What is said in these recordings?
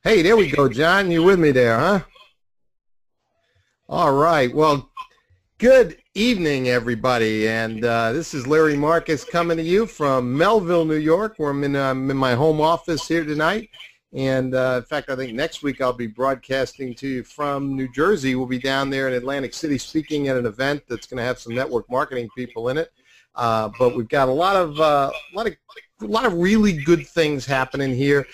Hey, there we go, John. You with me there, huh? All right. Well, good evening, everybody. And this is Larry Marcus coming to you from Melville, New York, where I'm in my home office here tonight. And in fact, I think next week I'll be broadcasting to you from New Jersey. We'll be down there in Atlantic City speaking at an event that's going to have some network marketing people in it. But we've got a lot of really good things happening here.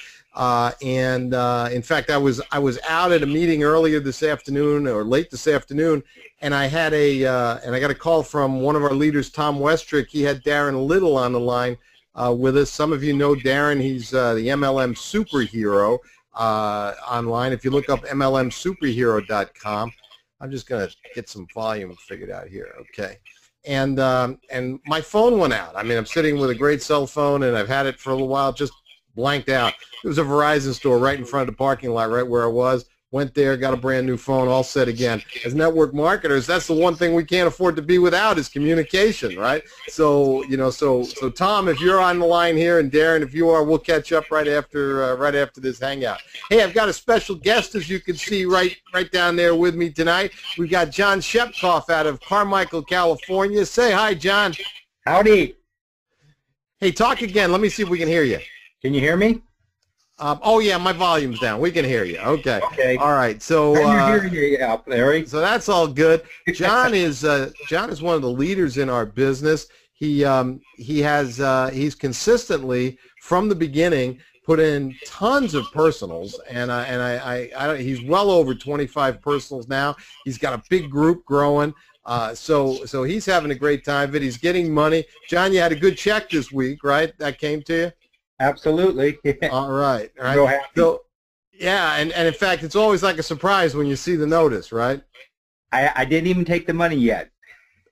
In fact, I was out at a meeting earlier this afternoon or late this afternoon, and I had I got a call from one of our leaders, Tom Westrick. He had Darren Little on the line with us. Some of you know Darren. He's the MLM superhero online. If you look up MLMsuperhero.com, I'm just going to get some volume figured out here. Okay. And my phone went out. I mean, I'm sitting with a great cell phone, and I've had it for a little while, just blanked out. There was a Verizon store right in front of the parking lot, right where I was. Went there, got a brand new phone, all set again. As network marketers, that's the one thing we can't afford to be without is communication, right? So, so Tom, if you're on the line here, and Darren, if you are, we'll catch up right after this hangout. Hey, I've got a special guest, as you can see right down there with me tonight. We've got John Shepkoff out of Carmichael, California. Say hi, John. Howdy. Hey, talk again. Let me see if we can hear you. Can you hear me? Oh yeah, my volume's down. We can hear you. Okay. Okay. All right. So you're hearing you out, Larry. So that's all good. John is one of the leaders in our business. He's consistently from the beginning put in tons of personals, and he's well over 25 personals now. He's got a big group growing. So he's having a great time of it. He's getting money. John, you had a good check this week, right? That came to you? Absolutely. All right. All right. So happy. So, yeah, and in fact, it's always like a surprise when you see the notice, right? I didn't even take the money yet.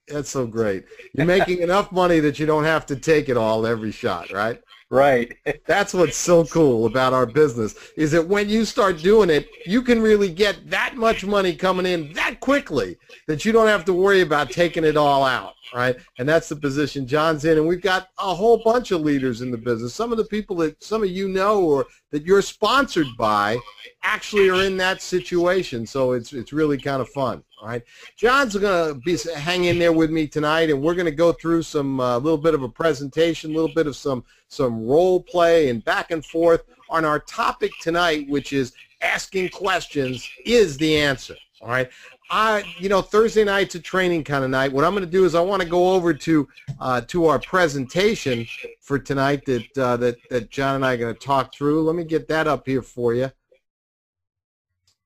That's so great. You're making enough money that you don't have to take it all every shot, right? Right. That's what's so cool about our business, is that when you start doing it, you can really get that much money coming in that quickly that you don't have to worry about taking it all out, right? And that's the position John's in. And we've got a whole bunch of leaders in the business. Some of the people that some of you know or that you're sponsored by actually are in that situation. So it's really kind of fun. All right, John's going to be hanging there with me tonight, and we're going to go through some little bit of a presentation, a little bit of some role play and back and forth on our topic tonight, which is asking questions is the answer. All right, Thursday night's a training kind of night. What I'm going to do is I want to go over to our presentation for tonight that John and I are going to talk through. Let me get that up here for you.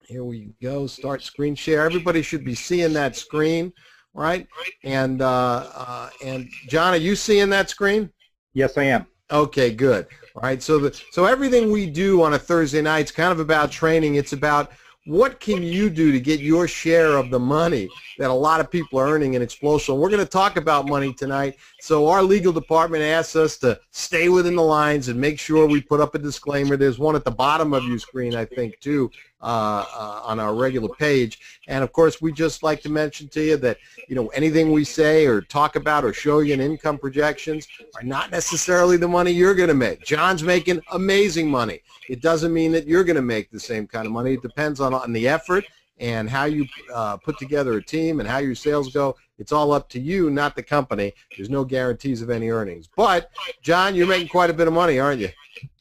Here we go. Start screen share. Everybody should be seeing that screen, right? And John, are you seeing that screen? Yes, I am. Okay, good. All right. So everything we do on a Thursday night is kind of about training. It's about what can you do to get your share of the money that a lot of people are earning in Xplocial. We're going to talk about money tonight. So our legal department asks us to stay within the lines and make sure we put up a disclaimer. There's one at the bottom of your screen, I think, too, on our regular page. And, of course, we just like to mention to you that, anything we say or talk about or show you in income projections are not necessarily the money you're going to make. John's making amazing money. It doesn't mean that you're going to make the same kind of money. It depends on the effort and how you put together a team and how your sales go. It's all up to you, not the company. There's no guarantees of any earnings. But, John, you're making quite a bit of money, aren't you?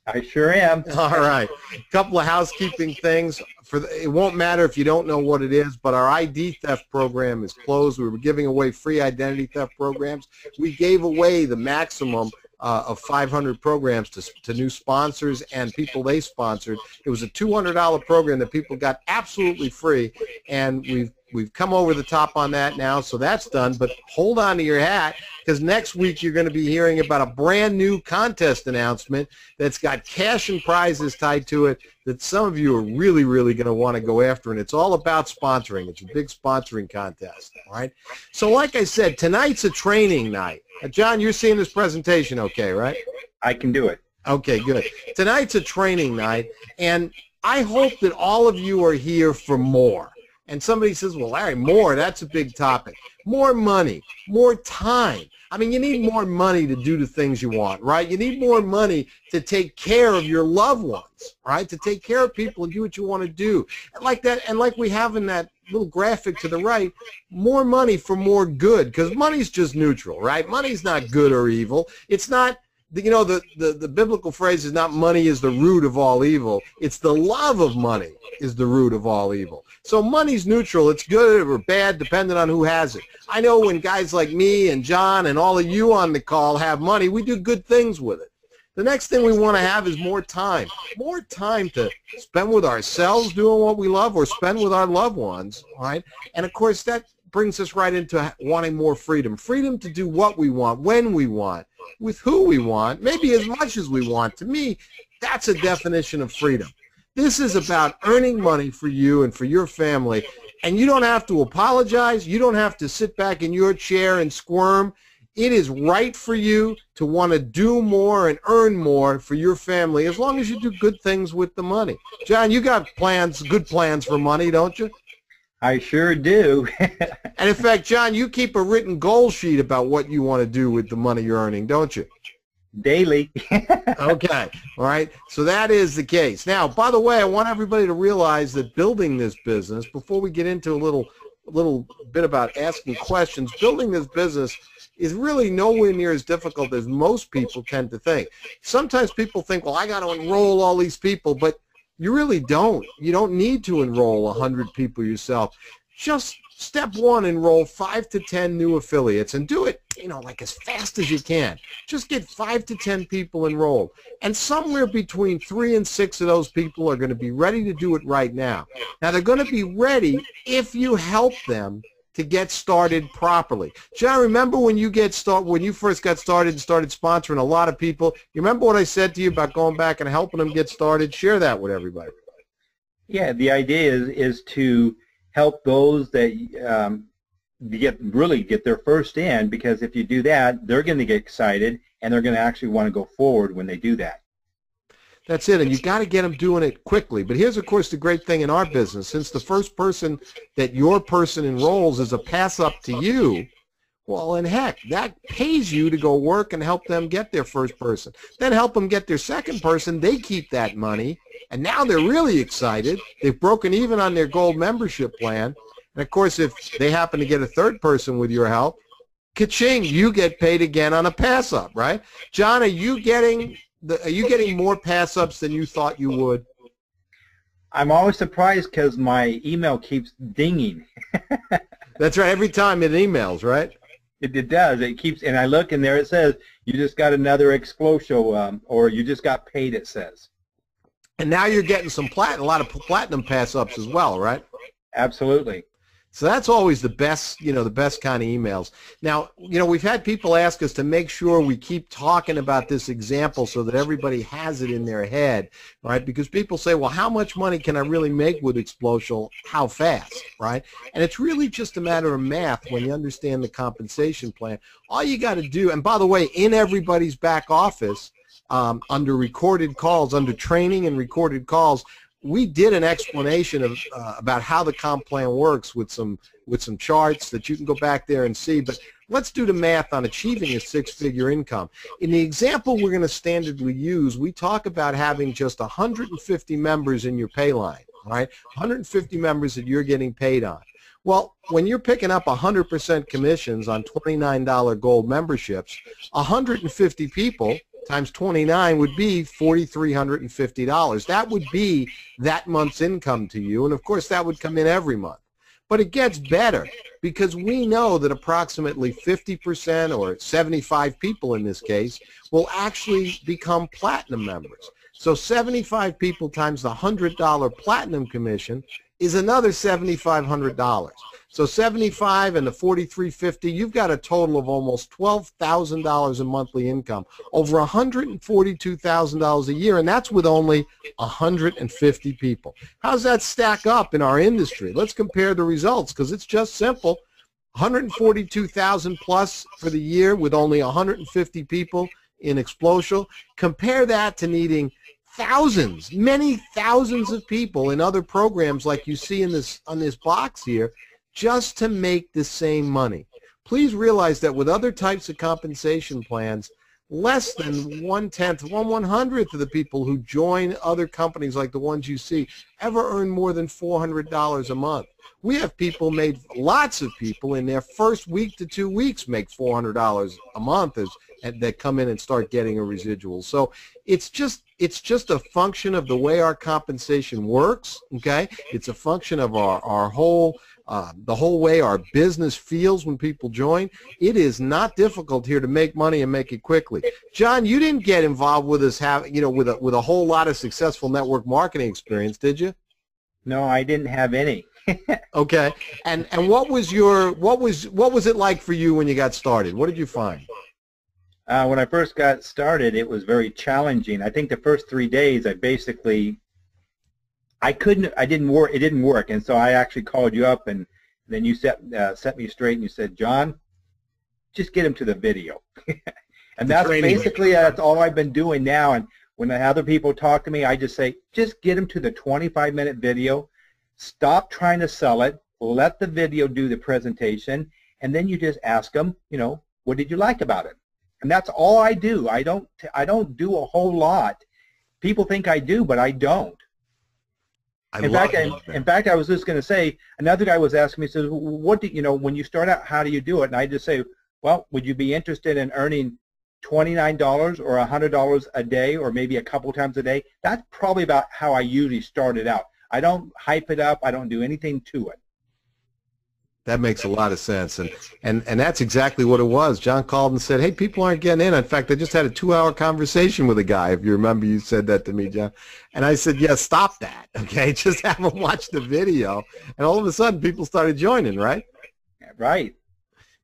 I sure am. All right. A couple of housekeeping things. It won't matter if you don't know what it is, but our ID theft program is closed. We were giving away free identity theft programs. We gave away the maximum of 500 programs to new sponsors and people they sponsored. It was a $200 program that people got absolutely free, and we've come over the top on that now, so that's done. But hold on to your hat, because next week you're going to be hearing about a brand new contest announcement that's got cash and prizes tied to it that some of you are really, really going to want to go after, and it's all about sponsoring. It's a big sponsoring contest, all right? So like I said, tonight's a training night. John, you're seeing this presentation okay, right? I can do it. Okay, good. Tonight's a training night, and I hope that all of you are here for more. And somebody says, well, Larry, more, that's a big topic. More money, more time. I mean, you need more money to do the things you want, right? You need more money to take care of your loved ones, right? To take care of people and do what you want to do. And like that, and like we have in that little graphic to the right, more money for more good, because money's just neutral, right? Money's not good or evil. It's not, you know, the biblical phrase is not money is the root of all evil. It's the love of money is the root of all evil. So money's neutral. It's good or bad depending on who has it. I know when guys like me and John and all of you on the call have money, we do good things with it. The next thing we want to have is more time to spend with ourselves doing what we love or spend with our loved ones, right? And, of course, that brings us right into wanting more freedom. Freedom to do what we want, when we want, with who we want, maybe as much as we want. To me, that's a definition of freedom. This is about earning money for you and for your family, and you don't have to apologize. You don't have to sit back in your chair and squirm. It is right for you to want to do more and earn more for your family as long as you do good things with the money. John, you got plans, good plans for money, don't you? I sure do. And in fact, John, you keep a written goal sheet about what you want to do with the money you're earning, don't you? Daily. Okay. All right. So that is the case. Now, by the way, I want everybody to realize that building this business, before we get into a little bit about asking questions, building this business is really nowhere near as difficult as most people tend to think. Sometimes people think, well, I got to enroll all these people, but you really don't. You don't need to enroll 100 people yourself. Just step one, enroll 5 to 10 new affiliates, and do it, you know, like as fast as you can. Just get 5 to 10 people enrolled, and somewhere between 3 and 6 of those people are going to be ready to do it right now. Now, they're going to be ready if you help them to get started properly. John, remember when you first got started and started sponsoring a lot of people? You remember what I said to you about going back and helping them get started? Share that with everybody. Yeah, the idea is to help those that really get their first in, because if you do that, they're going to get excited and they're going to actually want to go forward when they do that. That's it, and you got to get them doing it quickly. But here's, of course, the great thing in our business. Since the first person that your person enrolls is a pass-up to you, well, and heck, that pays you to go work and help them get their first person. Then help them get their second person. They keep that money, and now they're really excited. They've broken even on their gold membership plan. And, of course, if they happen to get a third person with your help, ka-ching, you get paid again on a pass-up, right? John, are you getting more pass-ups than you thought you would? I'm always surprised because my email keeps dinging. That's right. Every time it emails, right? It does. It keeps, and I look, and there it says, you just got another Xplocial, or you just got paid, it says. And now you're getting a lot of platinum pass-ups as well, right? Absolutely. So that's always the best, the best kind of emails. Now, we've had people ask us to make sure we keep talking about this example so that everybody has it in their head, right? Because people say, well, how much money can I really make with Xplocial? How fast, right? And it's really just a matter of math when you understand the compensation plan. All you got to do, and by the way, in everybody's back office, under recorded calls, under training and recorded calls, we did an explanation of about how the comp plan works with some charts that you can go back there and see. But let's do the math on achieving a six-figure income. In the example we're going to standardly use, we talk about having just 150 members in your pay line, right? 150 members that you're getting paid on. Well, when you're picking up 100% commissions on $29 gold memberships, 150 people times 29 would be $4,350. That would be that month's income to you, and of course that would come in every month. But it gets better because we know that approximately 50% or 75 people in this case will actually become platinum members. So 75 people times the $100 platinum commission is another $7,500. So 75 and the 4,350, you've got a total of almost $12,000 in monthly income, over $142,000 a year, and that's with only 150 people. How's that stack up in our industry? Let's compare the results because it's just simple. 142,000 plus for the year with only 150 people in Xplocial. Compare that to needing thousands, many thousands of people in other programs like you see in this on this box here just to make the same money. Please realize that with other types of compensation plans, less than 1/10, 1/100th of the people who join other companies like the ones you see ever earn more than $400 a month. We have people made, lots of people in their first week to 2 weeks make $400 a month and that come in and start getting a residual. So it's just a function of the way our compensation works, okay? It's a function of our whole the whole way our business feels when people join. It is not difficult here to make money and make it quickly. John, you didn't get involved with us with a whole lot of successful network marketing experience, did you? No, I didn't have any. Okay. And what was it like for you when you got started? What did you find? When I first got started, it was very challenging. I think the first 3 days, it didn't work, and so I actually called you up, and then you set me straight, and you said, John, just get him to the video. And that's all I've been doing now. And when other people talk to me, I just say, just get him to the 25-minute video. Stop trying to sell it. Let the video do the presentation, and then you just ask them, what did you like about it? And that's all I do. I don't do a whole lot. People think I do, but I don't. In fact, I was just going to say, another guy was asking me, says, when you start out, how do you do it? And I just say, well, would you be interested in earning $29 or $100 a day, or maybe a couple times a day? That's probably about how I usually started out. I don't hype it up. I don't do anything to it. That makes a lot of sense, and that's exactly what it was. John called and said, hey, people aren't getting in. In fact, I just had a 2-hour conversation with a guy, if you remember, you said that to me, John. And I said, yeah, stop that, okay? Just have them watch the video. And all of a sudden, people started joining, right? Right.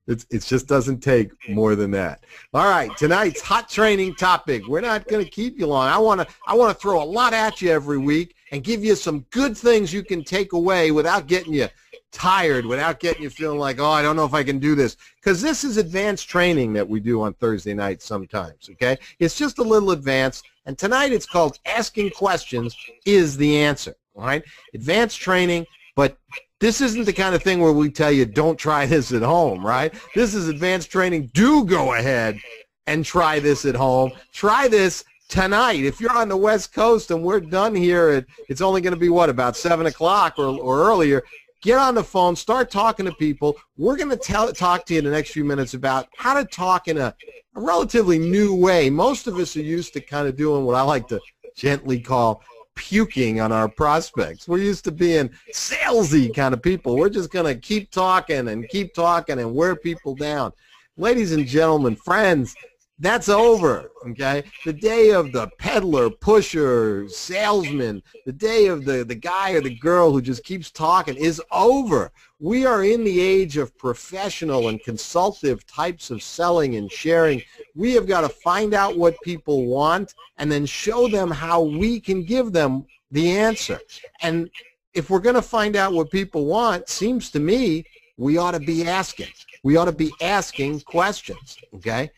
It just doesn't take more than that. All right, tonight's hot training topic. We're not going to keep you long. I want to throw a lot at you every week and give you some good things you can take away without getting you tired, without getting you feeling like, oh, I don't know if I can do this. Because this is advanced training that we do on Thursday nights sometimes, okay? It's just a little advanced. And tonight it's called Asking Questions is the Answer, all right? Advanced training, but this isn't the kind of thing where we tell you don't try this at home, right? This is advanced training. Do go ahead and try this at home. Try this tonight. If you're on the West Coast and we're done here, it's only going to be, what, about 7 o'clock or earlier. Get on the phone, start talking to people. We're going to talk to you in the next few minutes about how to talk in a relatively new way. Most of us are used to kind of doing what I like to gently call puking on our prospects. We're used to being salesy kind of people. We're just going to keep talking and wear people down. Ladies and gentlemen, friends, that's over, okay? The day of the peddler, pusher, salesman, the day of the guy or the girl who just keeps talking is over. We are in the age of professional and consultative types of selling and sharing. We have got to find out what people want and then show them how we can give them the answer. And if we're going to find out what people want, seems to me we ought to be asking. We ought to be asking questions, okay?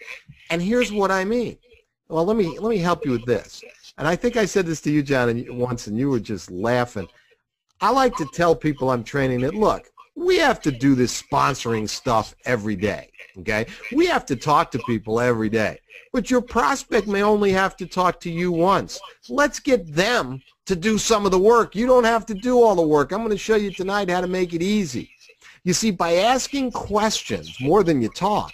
And here's what I mean. Well, let me help you with this. And I think I said this to you, John, once, and you were just laughing. I like to tell people I'm training that, look, we have to do this sponsoring stuff every day, okay? We have to talk to people every day. But your prospect may only have to talk to you once. Let's get them to do some of the work. You don't have to do all the work. I'm going to show you tonight how to make it easy. You see, by asking questions more than you talk,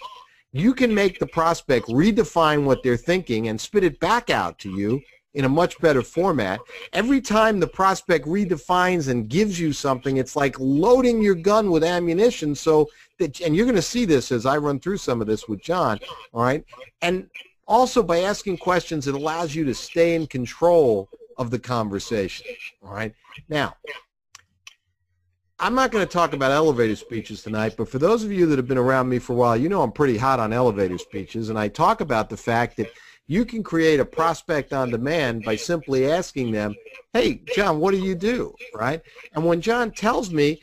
you can make the prospect redefine what they're thinking and spit it back out to you in a much better format. Every time the prospect redefines and gives you something, it's like loading your gun with ammunition. So that, and you're going to see this as I run through some of this with John, all right? And also by asking questions, it allows you to stay in control of the conversation, all right? Now, I'm not going to talk about elevator speeches tonight, but for those of you that have been around me for a while, you know I'm pretty hot on elevator speeches, and I talk about the fact that you can create a prospect on demand by simply asking them, hey, John, what do you do, right? And when John tells me,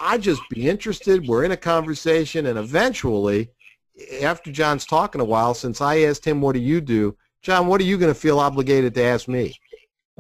I just be interested, we're in a conversation, and eventually, after John's talking a while, since I asked him, what do you do, John, what are you going to feel obligated to ask me?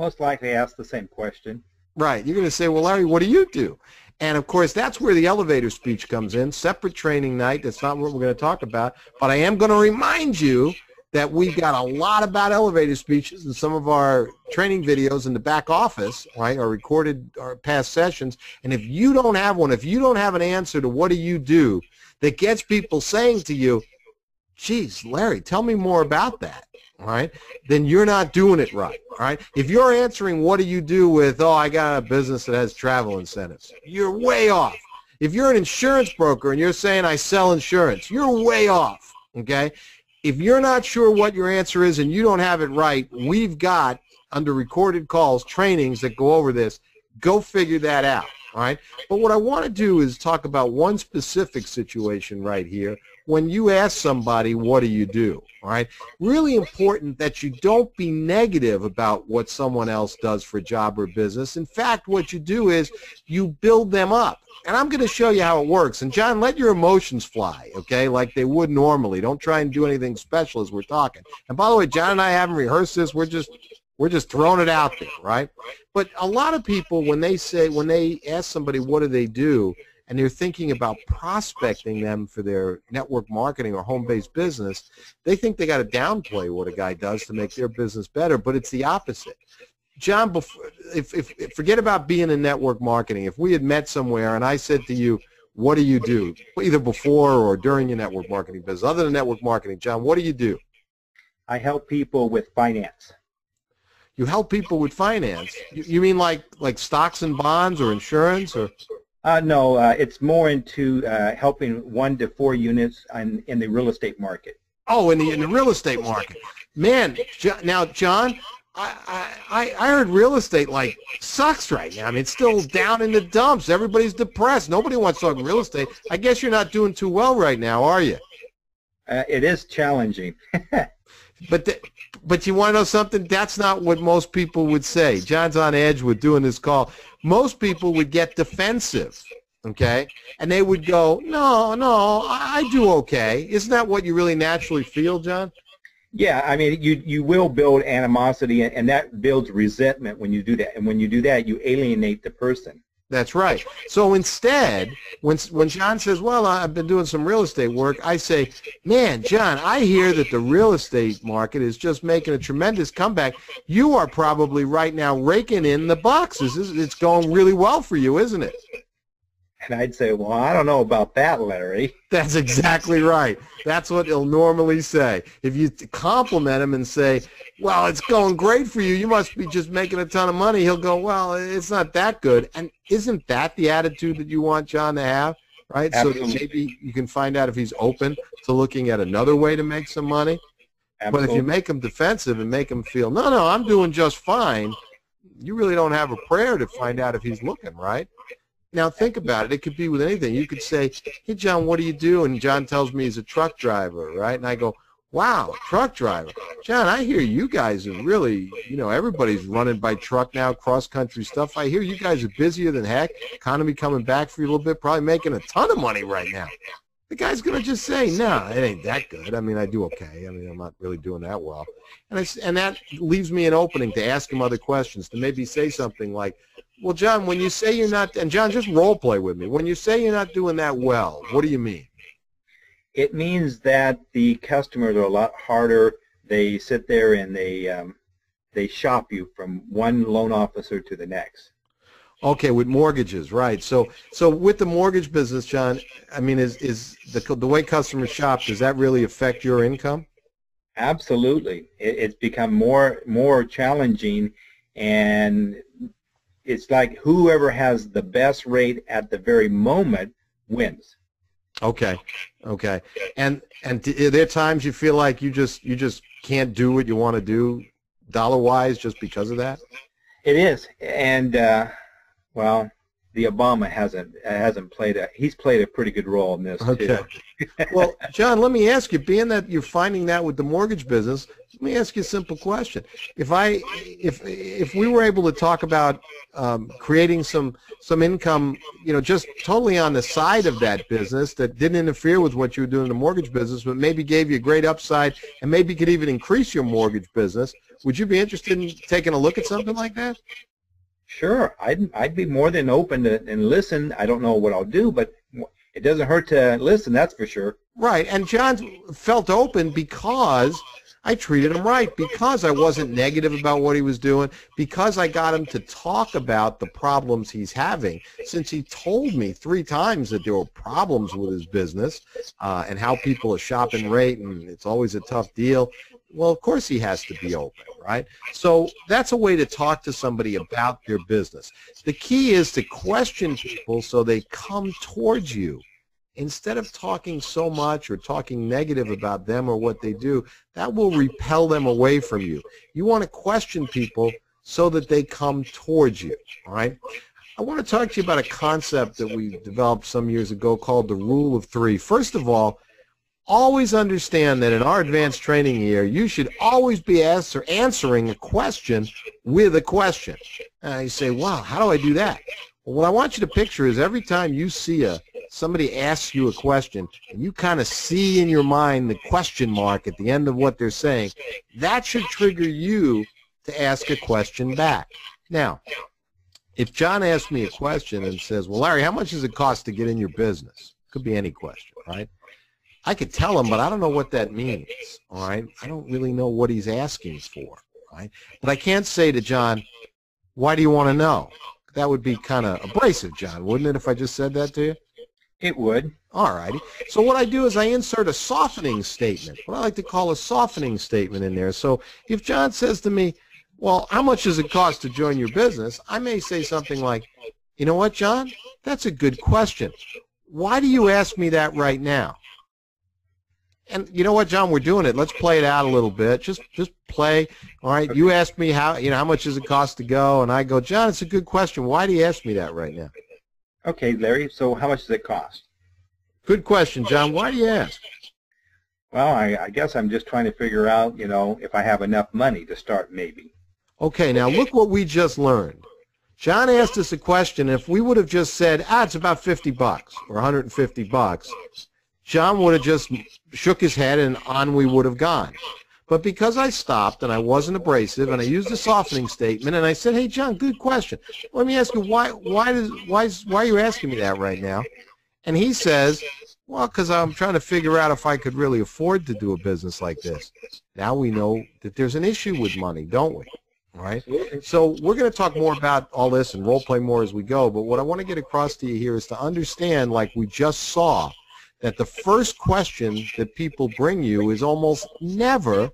Most likely ask the same question. Right. You're going to say, well, Larry, what do you do? And, of course, that's where the elevator speech comes in. Separate training night. That's not what we're going to talk about. But I am going to remind you that we've got a lot about elevator speeches in some of our training videos in the back office, right, or recorded or past sessions. And if you don't have one, if you don't have an answer to what do you do that gets people saying to you, geez, Larry, tell me more about that, all right, then you're not doing it right, all right? If you're answering what do you do with, oh, I got a business that has travel incentives, you're way off. If you're an insurance broker and you're saying I sell insurance, you're way off, okay? If you're not sure what your answer is and you don't have it right, we've got, under recorded calls, trainings that go over this. Go figure that out, all right? But what I want to do is talk about one specific situation right here. When you ask somebody, what do you do, all right? Really important that you don't be negative about what someone else does for a job or business. In fact, what you do is you build them up. And I'm going to show you how it works. And, John, let your emotions fly, okay, like they would normally. Don't try and do anything special as we're talking. And, by the way, John and I haven't rehearsed this. We're just throwing it out there, right? But a lot of people, when they ask somebody what do they do, and they're thinking about prospecting them for their network marketing or home-based business, they think they got to downplay what a guy does to make their business better, but it's the opposite. John, if forget about being in network marketing. If we had met somewhere and I said to you, what do you do, either before or during your network marketing business, other than network marketing, John, what do you do? I help people with finance. You help people with finance? You mean like stocks and bonds or insurance or? No, it's more into helping 1 to 4 units in the real estate market. Oh, in the real estate market. Man, now, John, I heard real estate like sucks right now. I mean, it's still down in the dumps. Everybody's depressed. Nobody wants to talk real estate. I guess you're not doing too well right now, are you? It is challenging. But you want to know something? That's not what most people would say. John's on edge with doing this call. Most people would get defensive, okay? And they would go, no, I do okay. Isn't that what you really naturally feel, John? Yeah, I mean, you will build animosity, and that builds resentment when you do that. And when you do that, you alienate the person. That's right. So instead, when John says, well, I've been doing some real estate work, I say, man, John, I hear that the real estate market is just making a tremendous comeback. You are probably right now raking in the bucks. It's going really well for you, isn't it? And I'd say, well, I don't know about that, Larry. That's exactly right. That's what he'll normally say. If you compliment him and say, well, it's going great for you, you must be just making a ton of money, he'll go, well, it's not that good. And isn't that the attitude that you want John to have, right? Absolutely. So that maybe you can find out if he's open to looking at another way to make some money. Absolutely. But if you make him defensive and make him feel, no, I'm doing just fine, you really don't have a prayer to find out if he's looking, right? Now, think about it. It could be with anything. You could say, hey, John, what do you do? And John tells me he's a truck driver, right? And I go, wow, truck driver. John, I hear you guys are really, everybody's running by truck now, cross-country stuff. I hear you guys are busier than heck. Economy coming back for you a little bit, probably making a ton of money right now. The guy's going to just say, no, it ain't that good. I mean, I do okay. I mean, I'm not really doing that well. And that leaves me an opening to ask him other questions, to maybe say something like, well, John, when you say you're not, and John, just role play with me. When you say you're not doing that well, what do you mean? It means that the customers are a lot harder. They sit there and they shop you from one loan officer to the next. Okay, with mortgages, right. So with the mortgage business, John, I mean, is the way customers shop, does that really affect your income? Absolutely. It's become more challenging, and it's like whoever has the best rate at the very moment wins. Okay. And are there times you feel like you just can't do what you want to do dollar-wise just because of that? It is, and well, the Obama hasn't played he's played a pretty good role in this Okay. too. Well, John, let me ask you, being that you're finding that with the mortgage business, let me ask you a simple question. If we were able to talk about creating some income, just totally on the side of that business that didn't interfere with what you were doing in the mortgage business, but maybe gave you a great upside and maybe could even increase your mortgage business, would you be interested in taking a look at something like that? Sure, I'd be more than open to and listen. I don't know what I'll do, but it doesn't hurt to listen, that's for sure. Right, and John felt open because I treated him right, because I wasn't negative about what he was doing, because I got him to talk about the problems he's having, since he told me 3 times that there were problems with his business and how people are shopping rate and it's always a tough deal. Well, of course he has to be open, right? So that's a way to talk to somebody about their business. The key is to question people so they come towards you. Instead of talking so much or talking negative about them or what they do, that will repel them away from you. You want to question people so that they come towards you, all right? I want to talk to you about a concept that we developed some years ago called the Rule of 3. First of all, always understand that in our advanced training year, you should always be answering a question with a question. And you say, wow, how do I do that? Well, what I want you to picture is every time you see somebody asks you a question and you kind of see in your mind the question mark at the end of what they're saying, that should trigger you to ask a question back. Now, if John asks me a question and says, well, Larry, how much does it cost to get in your business? Could be any question, right? I could tell him, but I don't know what that means, all right? I don't really know what he's asking for, right? But I can't say to John, why do you want to know? That would be kind of abrasive, John, wouldn't it, if I just said that to you? It would. All righty. So what I do is I insert a softening statement, what I like to call a softening statement in there. So if John says to me, well, how much does it cost to join your business? I may say something like, you know what, John? That's a good question. Why do you ask me that right now? And you know what, John, we're doing it. Let's play it out a little bit. Just play. All right. Okay. You ask me how much does it cost to go, and I go, John, it's a good question. Why do you ask me that right now? Okay, Larry. So how much does it cost? Good question, John. Why do you ask? Well, I guess I'm just trying to figure out, if I have enough money to start, maybe. Okay. Now look what we just learned. John asked us a question. If we would have just said, it's about $50 or $150. John would have just shook his head and on we would have gone. But because I stopped and I wasn't abrasive and I used a softening statement and I said, hey, John, good question. Let me ask you, why are you asking me that right now? And he says, well, because I'm trying to figure out if I could really afford to do a business like this. Now we know that there's an issue with money, don't we? All right? So we're going to talk more about all this and role play more as we go. But what I want to get across to you here is to understand, like we just saw, that the first question that people bring you is almost never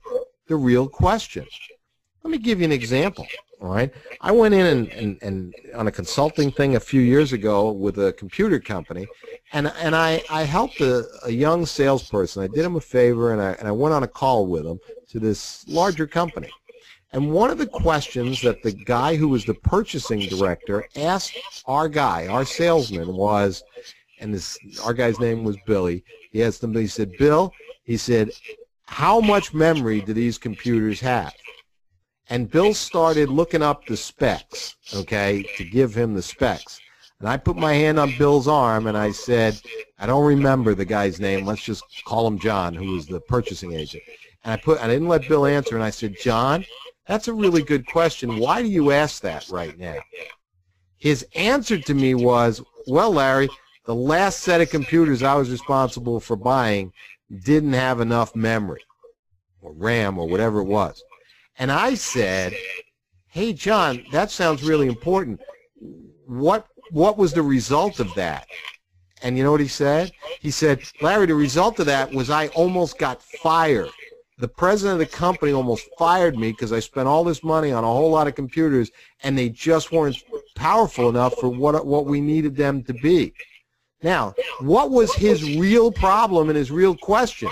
the real question. Let me give you an example, all right? I went in and on a consulting thing a few years ago with a computer company, and I helped a young salesperson. I did him a favor, and I went on a call with him to this larger company. And one of the questions that the guy who was the purchasing director asked our salesman was, and our guy's name was Billy. He asked him, he said, Bill, he said, how much memory do these computers have? And Bill started looking up the specs, okay, to give him the specs. And I put my hand on Bill's arm and I said, I don't remember the guy's name. Let's just call him John, who was the purchasing agent. And I didn't let Bill answer, and I said, John, that's a really good question. Why do you ask that right now? His answer to me was, well, Larry, the last set of computers I was responsible for buying didn't have enough memory or RAM or whatever it was. And I said, hey, John, that sounds really important. What was the result of that? And you know what he said? He said, Larry, the result of that was I almost got fired. The president of the company almost fired me because I spent all this money on a whole lot of computers, and they just weren't powerful enough for what we needed them to be. Now, what was his real problem and his real question?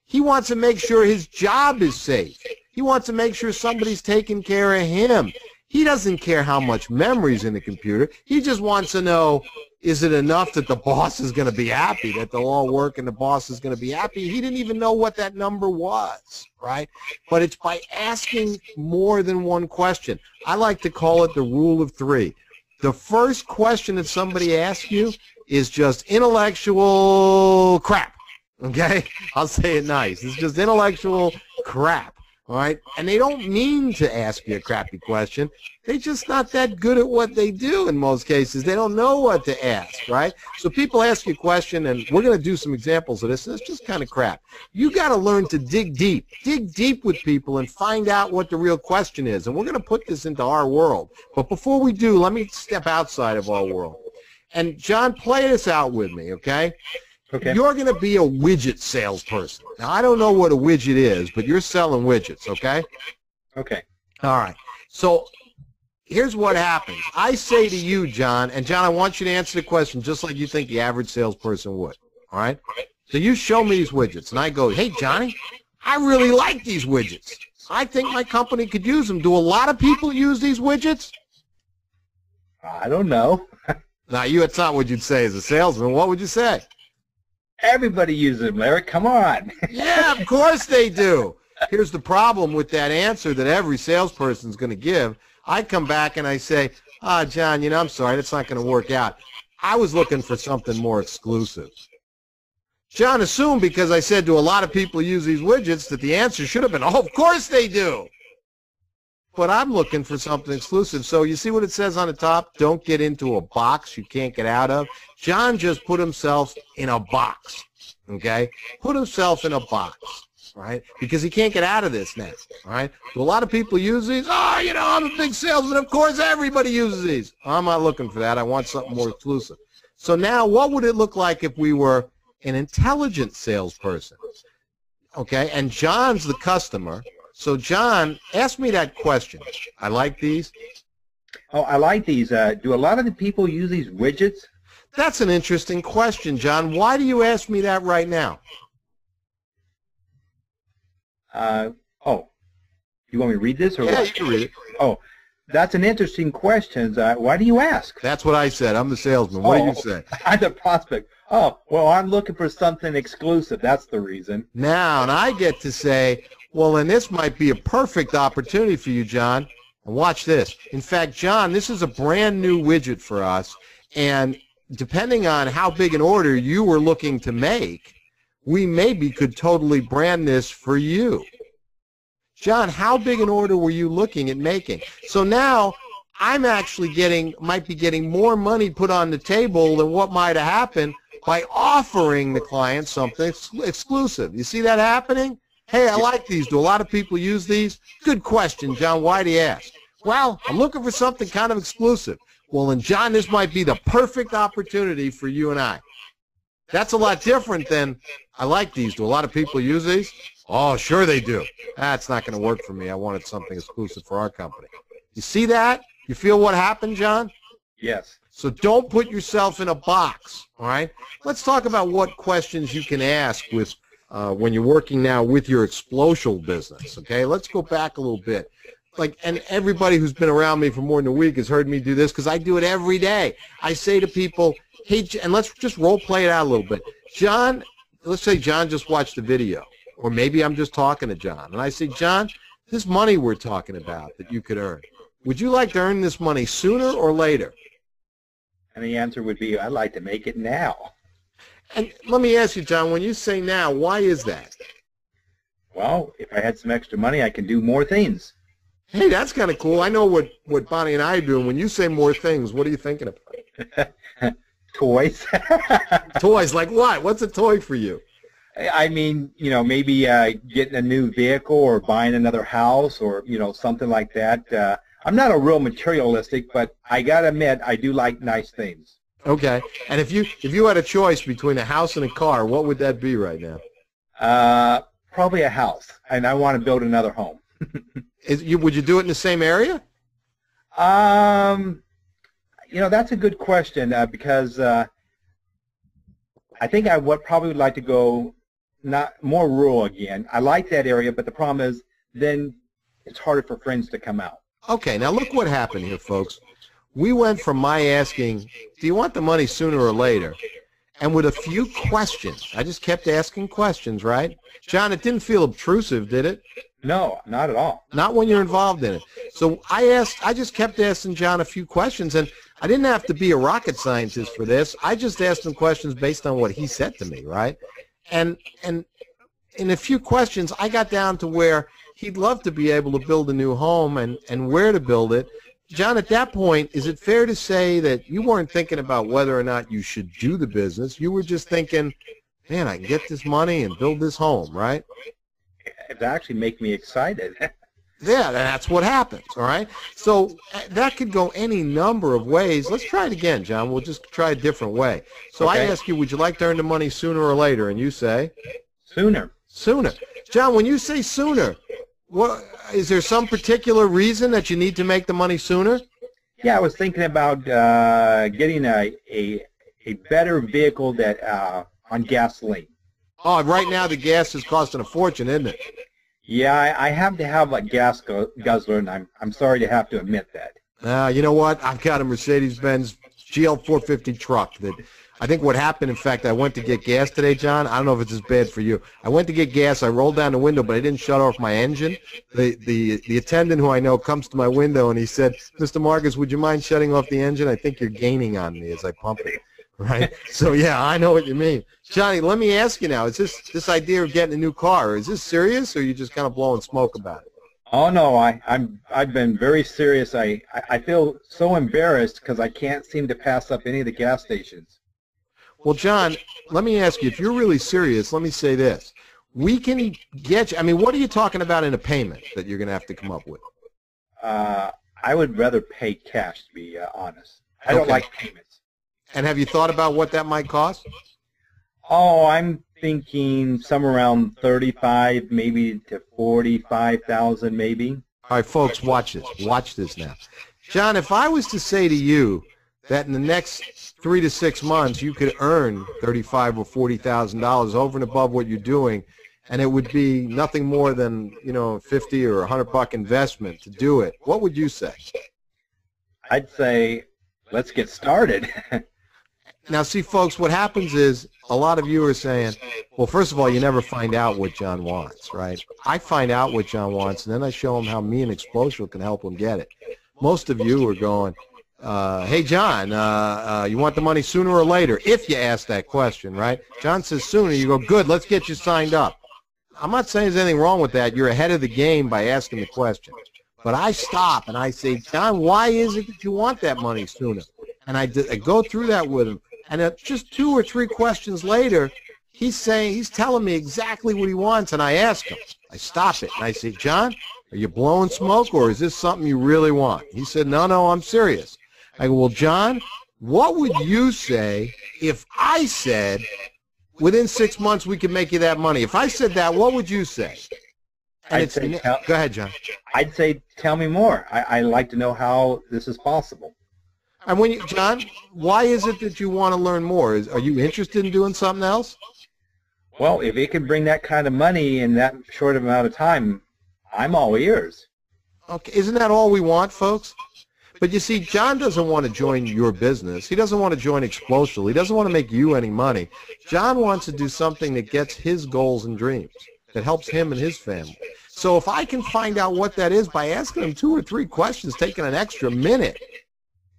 He wants to make sure his job is safe. He wants to make sure somebody's taking care of him. He doesn't care how much memory's in the computer. He just wants to know, is it enough that the boss is going to be happy, that they'll all work and the boss is going to be happy? He didn't even know what that number was, right? But it's by asking more than one question. I like to call it the rule of three. The first question that somebody asks you is just intellectual crap, okay? I'll say it nice. It's just intellectual crap. All right, and they don't mean to ask you a crappy question. They're just not that good at what they do in most cases. They don't know what to ask, right? So people ask you a question, and we're going to do some examples of this, and it's just kind of crap. You got to learn to dig deep with people and find out what the real question is. And we're going to put this into our world. But before we do, let me step outside of our world. And John, play this out with me, okay? Okay. You're going to be a widget salesperson. Now, I don't know what a widget is, but you're selling widgets, okay? Okay. All right. So here's what happens. I say to you, John, and John, I want you to answer the question just like you think the average salesperson would, all right? So you show me these widgets, and I go, hey, Johnny, I really like these widgets. I think my company could use them. Do a lot of people use these widgets? I don't know. Now, it's not what you'd say as a salesman. What would you say? Everybody uses them, Larry. Come on. Yeah, of course they do. Here's the problem with that answer that every salesperson is going to give. I come back and I say, John, I'm sorry, that's not going to work out. I was looking for something more exclusive. John assumed because I said to a lot of people use these widgets that the answer should have been, oh, of course they do. But I'm looking for something exclusive. So you see what it says on the top? Don't get into a box you can't get out of. John just put himself in a box, okay? Put himself in a box, right? Because he can't get out of this now, all right? Do a lot of people use these? Oh, I'm a big salesman. Of course everybody uses these. I'm not looking for that. I want something more exclusive. So now what would it look like if we were an intelligent salesperson, okay? And John's the customer. So, John, ask me that question. I like these. Oh, I like these. Do a lot of the people use these widgets? That's an interesting question, John. Why do you ask me that right now? You want me to read this? Or yeah, what? you can read it. Oh, that's an interesting question. Why do you ask? That's what I said. I'm the salesman. What do you say? I'm the prospect. Oh, well, I'm looking for something exclusive. That's the reason. Now, and I get to say, well, then this might be a perfect opportunity for you, John. And watch this. In fact, John, this is a brand new widget for us. And depending on how big an order you were looking to make, we maybe could totally brand this for you. John, how big an order were you looking at making? So now I'm actually might be getting more money put on the table than what might have happened by offering the client something exclusive. You see that happening? Hey, I like these. Do a lot of people use these? Good question, John. Why do you ask? Well, I'm looking for something kind of exclusive. Well, then, John, this might be the perfect opportunity for you and I. That's a lot different than, I like these. Do a lot of people use these? Oh, sure they do. That's not going to work for me. I wanted something exclusive for our company. You see that? You feel what happened, John? Yes. So don't put yourself in a box, all right? Let's talk about what questions you can ask with when you're working now with your Xplocial business, okay? Let's go back a little bit. And everybody who's been around me for more than a week has heard me do this because I do it every day. I say to people, hey, and let's just role play it out a little bit. John, let's say John just watched the video, or maybe I'm just talking to John. And I say, John, this money we're talking about that you could earn, would you like to earn this money sooner or later? And the answer would be, I'd like to make it now. And let me ask you, John, when you say now, why is that? Well, if I had some extra money, I can do more things. Hey, that's kind of cool. I know what Bonnie and I are doing. When you say more things, what are you thinking about? Toys. Toys, like what? What's a toy for you? I mean, maybe getting a new vehicle or buying another house or, something like that. I'm not a real materialistic, but I got to admit, I do like nice things. Okay. And if you had a choice between a house and a car, what would that be right now? Probably a house, and I want to build another home. Would you do it in the same area? That's a good question because I think I probably would like to go not more rural again. I like that area, but the problem is then it's harder for friends to come out. Okay, now look what happened here, folks. We went from my asking, do you want the money sooner or later? And with a few questions, I just kept asking questions, right? John, it didn't feel obtrusive, did it? No, not at all. Not when you're involved in it. So I just kept asking John a few questions, and I didn't have to be a rocket scientist for this. I just asked him questions based on what he said to me, right? And in a few questions, I got down to where he'd love to be able to build a new home and where to build it. John, at that point, is it fair to say that you weren't thinking about whether or not you should do the business? You were just thinking, man, I can get this money and build this home, right? It actually make me excited. Yeah, that's what happens, all right? So that could go any number of ways. Let's try it again, John. We'll just try a different way. So okay. I ask you, would you like to earn the money sooner or later? And you say? Sooner. Sooner. John, when you say sooner, what, is there some particular reason that you need to make the money sooner? Yeah, I was thinking about getting a better vehicle that on gasoline. Oh, right now the gas is costing a fortune, isn't it? Yeah, I have to have a gas guzzler, and I'm sorry to have to admit that. You know what? I've got a Mercedes-Benz GL 450 truck that I think what happened, in fact, I went to get gas today, John. I don't know if it's as bad for you. I went to get gas. I rolled down the window, but I didn't shut off my engine. The attendant who I know comes to my window, and he said, Mr. Marcus, would you mind shutting off the engine? I think you're gaining on me as I pump it. Right? So, yeah, I know what you mean. Johnny, let me ask you now, is this idea of getting a new car, is this serious, or are you just kind of blowing smoke about it? Oh, no, I've been very serious. I feel so embarrassed because I can't seem to pass up any of the gas stations. Well, John, let me ask you, if you're really serious, let me say this. We can get you, I mean, what are you talking about in a payment that you're going to have to come up with? I would rather pay cash, to be honest. I don't like payments. And have you thought about what that might cost? Oh, I'm thinking somewhere around 35, maybe to 45,000, maybe. All right, folks, watch this. Watch this now. John, if I was to say to you that in the next 3 to 6 months you could earn $35,000 or $40,000 over and above what you're doing, and it would be nothing more than, you know, $50 or $100 investment to do it, what would you say? I'd say, let's get started. Now, see, folks, what happens is a lot of you are saying, well, first of all, you never find out what John wants, right? I find out what John wants, and then I show him how me and Xplocial can help him get it. Most of you are going, hey, John, you want the money sooner or later? If you ask that question, right? John says sooner. You go, good, let's get you signed up. I'm not saying there's anything wrong with that. You're ahead of the game by asking the question. But I stop and I say, John, why is it that you want that money sooner? And I go through that with him. And just 2 or 3 questions later, he's telling me exactly what he wants, and I ask him. I stop it, and I say, John, are you blowing smoke, or is this something you really want? He said, no, I'm serious. I go, well, John, what would you say if I said within 6 months we could make you that money? If I said that, what would you say? And go ahead, John. I'd say, tell me more. I'd like to know how this is possible. And when John, why is it that you want to learn more? Are you interested in doing something else? Well, if it can bring that kind of money in that short amount of time, I'm all ears. Okay, isn't that all we want, folks? But you see, John doesn't want to join your business. He doesn't want to join Xplocial. He doesn't want to make you any money. John wants to do something that gets his goals and dreams, that helps him and his family. So if I can find out what that is by asking him 2 or 3 questions, taking an extra minute,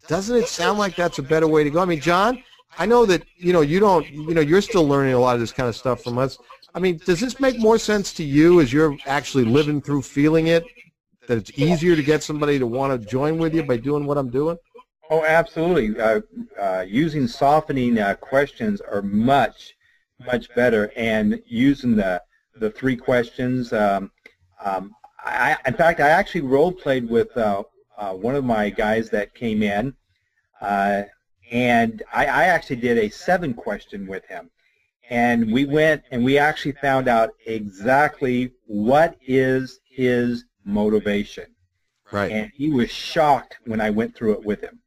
doesn't it sound like that's a better way to go? I mean, John, I know that, you're still learning a lot of this kind of stuff from us. I mean, does this make more sense to you as you're actually living through, feeling it, that it's easier to get somebody to want to join with you by doing what I'm doing? Oh, absolutely. Using softening questions are much better, and using the 3 questions. In fact, I actually role-played with one of my guys that came in, and I actually did a 7-question with him. And we went and we actually found out exactly what is his motivation. Right. And he was shocked when I went through it with him.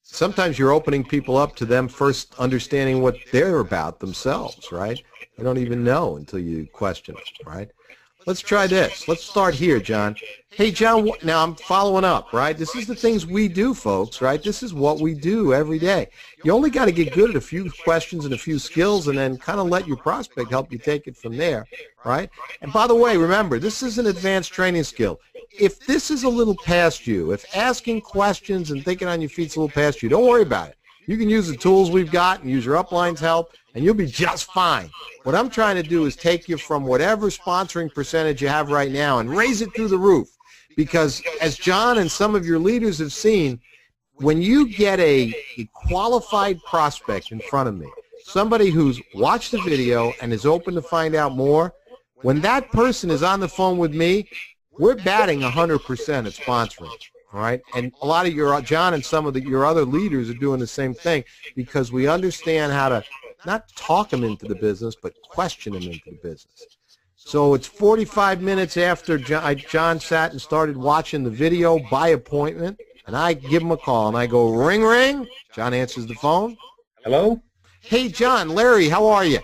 Sometimes you're opening people up to them first understanding what they're about themselves, right? They don't even know until you question them, right? let's try this. Let's start here, John. Hey, John, now I'm following up, right? This is the things we do, folks, right? This is what we do every day. You only got to get good at a few questions and a few skills and then kind of let your prospect help you take it from there, right? And by the way, remember, this is an advanced training skill. If this is a little past you, if asking questions and thinking on your feet is a little past you, don't worry about it. You can use the tools we've got and use your upline's help, and you'll be just fine. What I'm trying to do is take you from whatever sponsoring percentage you have right now and raise it through the roof. Because as John and some of your leaders have seen, when you get a qualified prospect in front of me, somebody who's watched the video and is open to find out more, when that person is on the phone with me, we're batting 100% at sponsoring. All right, and a lot of John and some of your other leaders are doing the same thing because we understand how to not talk them into the business, but question them into the business. So it's 45 minutes after John sat and started watching the video by appointment, and I give him a call, and I go, ring, ring. John answers the phone. Hello? Hey, John, Larry, how are you?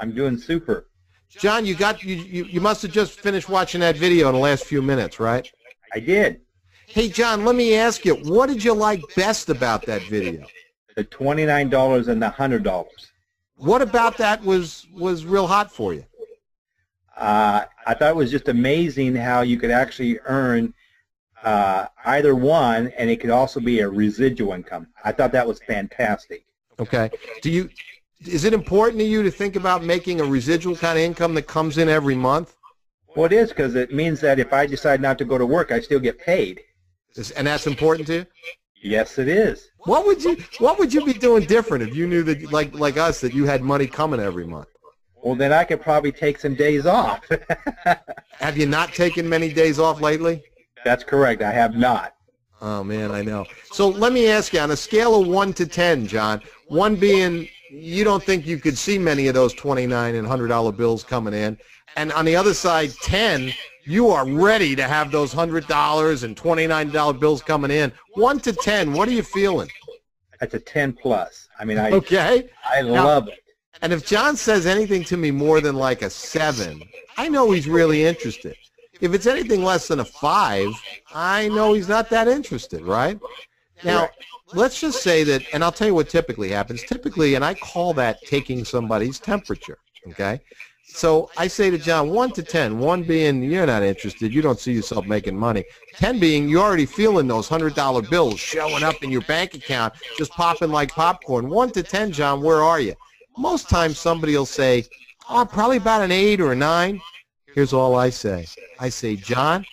I'm doing super. John, you must have just finished watching that video in the last few minutes, right? I did. Hey, John, let me ask you, what did you like best about that video? The $29 and the $100. What about that was real hot for you? I thought it was just amazing how you could actually earn either one, and it could also be a residual income. I thought that was fantastic. Okay. Is it important to you to think about making a residual kind of income that comes in every month? Well, it is, because it means that if I decide not to go to work, I still get paid. And that's important to you? Yes, it is. What would you be doing different if you knew that, like us, that you had money coming every month? Well, then I could probably take some days off. Have you not taken many days off lately? That's correct. I have not. Oh, man, I know. So let me ask you, on a scale of 1 to 10, John, 1 being you don't think you could see many of those $29 and $100 bills coming in, and on the other side, 10, you are ready to have those $100 and $29 bills coming in. 1 to 10, what are you feeling? That's a 10 plus. I mean, I love it. And if John says anything to me more than like a 7, I know he's really interested. If it's anything less than a 5, I know he's not that interested, right? Now, let's just say that, and I'll tell you what typically happens. Typically, and I call that taking somebody's temperature, okay? So I say to John, 1 to 10, 1 being you're not interested, you don't see yourself making money. 10 being you're already feeling those $100 bills showing up in your bank account, just popping like popcorn. 1 to 10, John, where are you? Most times somebody will say, oh, probably about an 8 or a 9. Here's all I say. I say, John,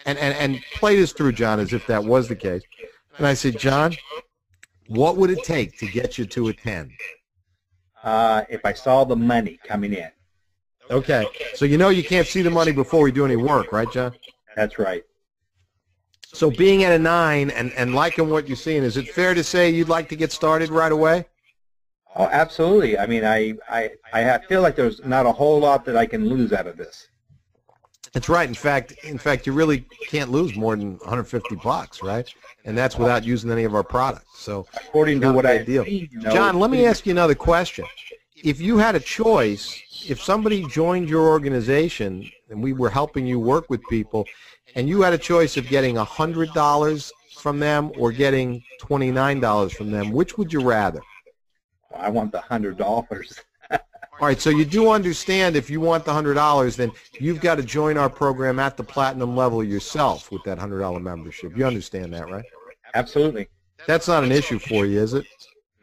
and play this through, John, as if that was the case. And I say, John, what would it take to get you to a 10? If I saw the money coming in. Okay. So you know you can't see the money before we do any work, right, John? That's right. So being at a 9 and liking what you're seeing, is it fair to say you'd like to get started right away? Oh, absolutely. I mean, I feel like there's not a whole lot that I can lose out of this. That's right. In fact, you really can't lose more than $150, right? And that's without using any of our products. So, according to what I feel, John, let me ask you another question. If you had a choice, if somebody joined your organization and we were helping you work with people, and you had a choice of getting $100 from them or getting $29 from them, which would you rather? I want the $100. All right, so you do understand if you want the $100, then you've got to join our program at the platinum level yourself with that $100 membership. You understand that, right? Absolutely. That's not an issue for you, is it?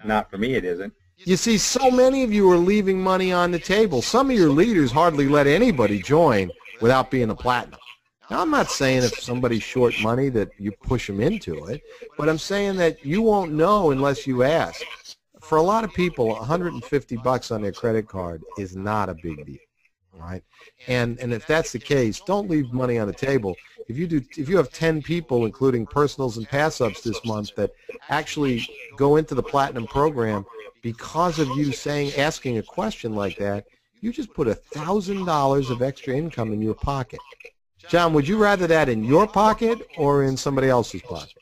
Not for me, it isn't. You see, so many of you are leaving money on the table. Some of your leaders hardly let anybody join without being a platinum. Now, I'm not saying if somebody's short money that you push them into it, but I'm saying that you won't know unless you ask. For a lot of people, $150 on their credit card is not a big deal, right? And if that's the case, don't leave money on the table. If you have 10 people, including personals and pass-ups this month, that actually go into the Platinum program because of you asking a question like that, you just put $1,000 of extra income in your pocket. John, would you rather that in your pocket or in somebody else's pocket?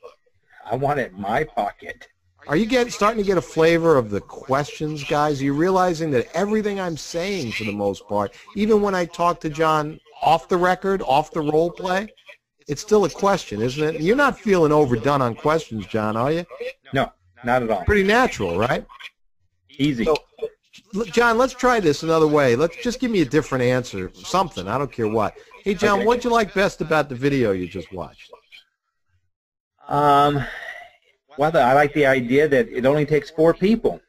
I want it in my pocket. Are you starting to get a flavor of the questions, guys? Are you realizing that everything I'm saying, for the most part, even when I talk to John off the record, off the role play? It's still a question, isn't it? You're not feeling overdone on questions, John, are you? No, not at all. Pretty natural, right? Easy. So, John, let's try this another way. Let's just give me a different answer, something. I don't care what. Hey, John, Okay. what'd you like best about the video you just watched? Well, I like the idea that it only takes 4 people.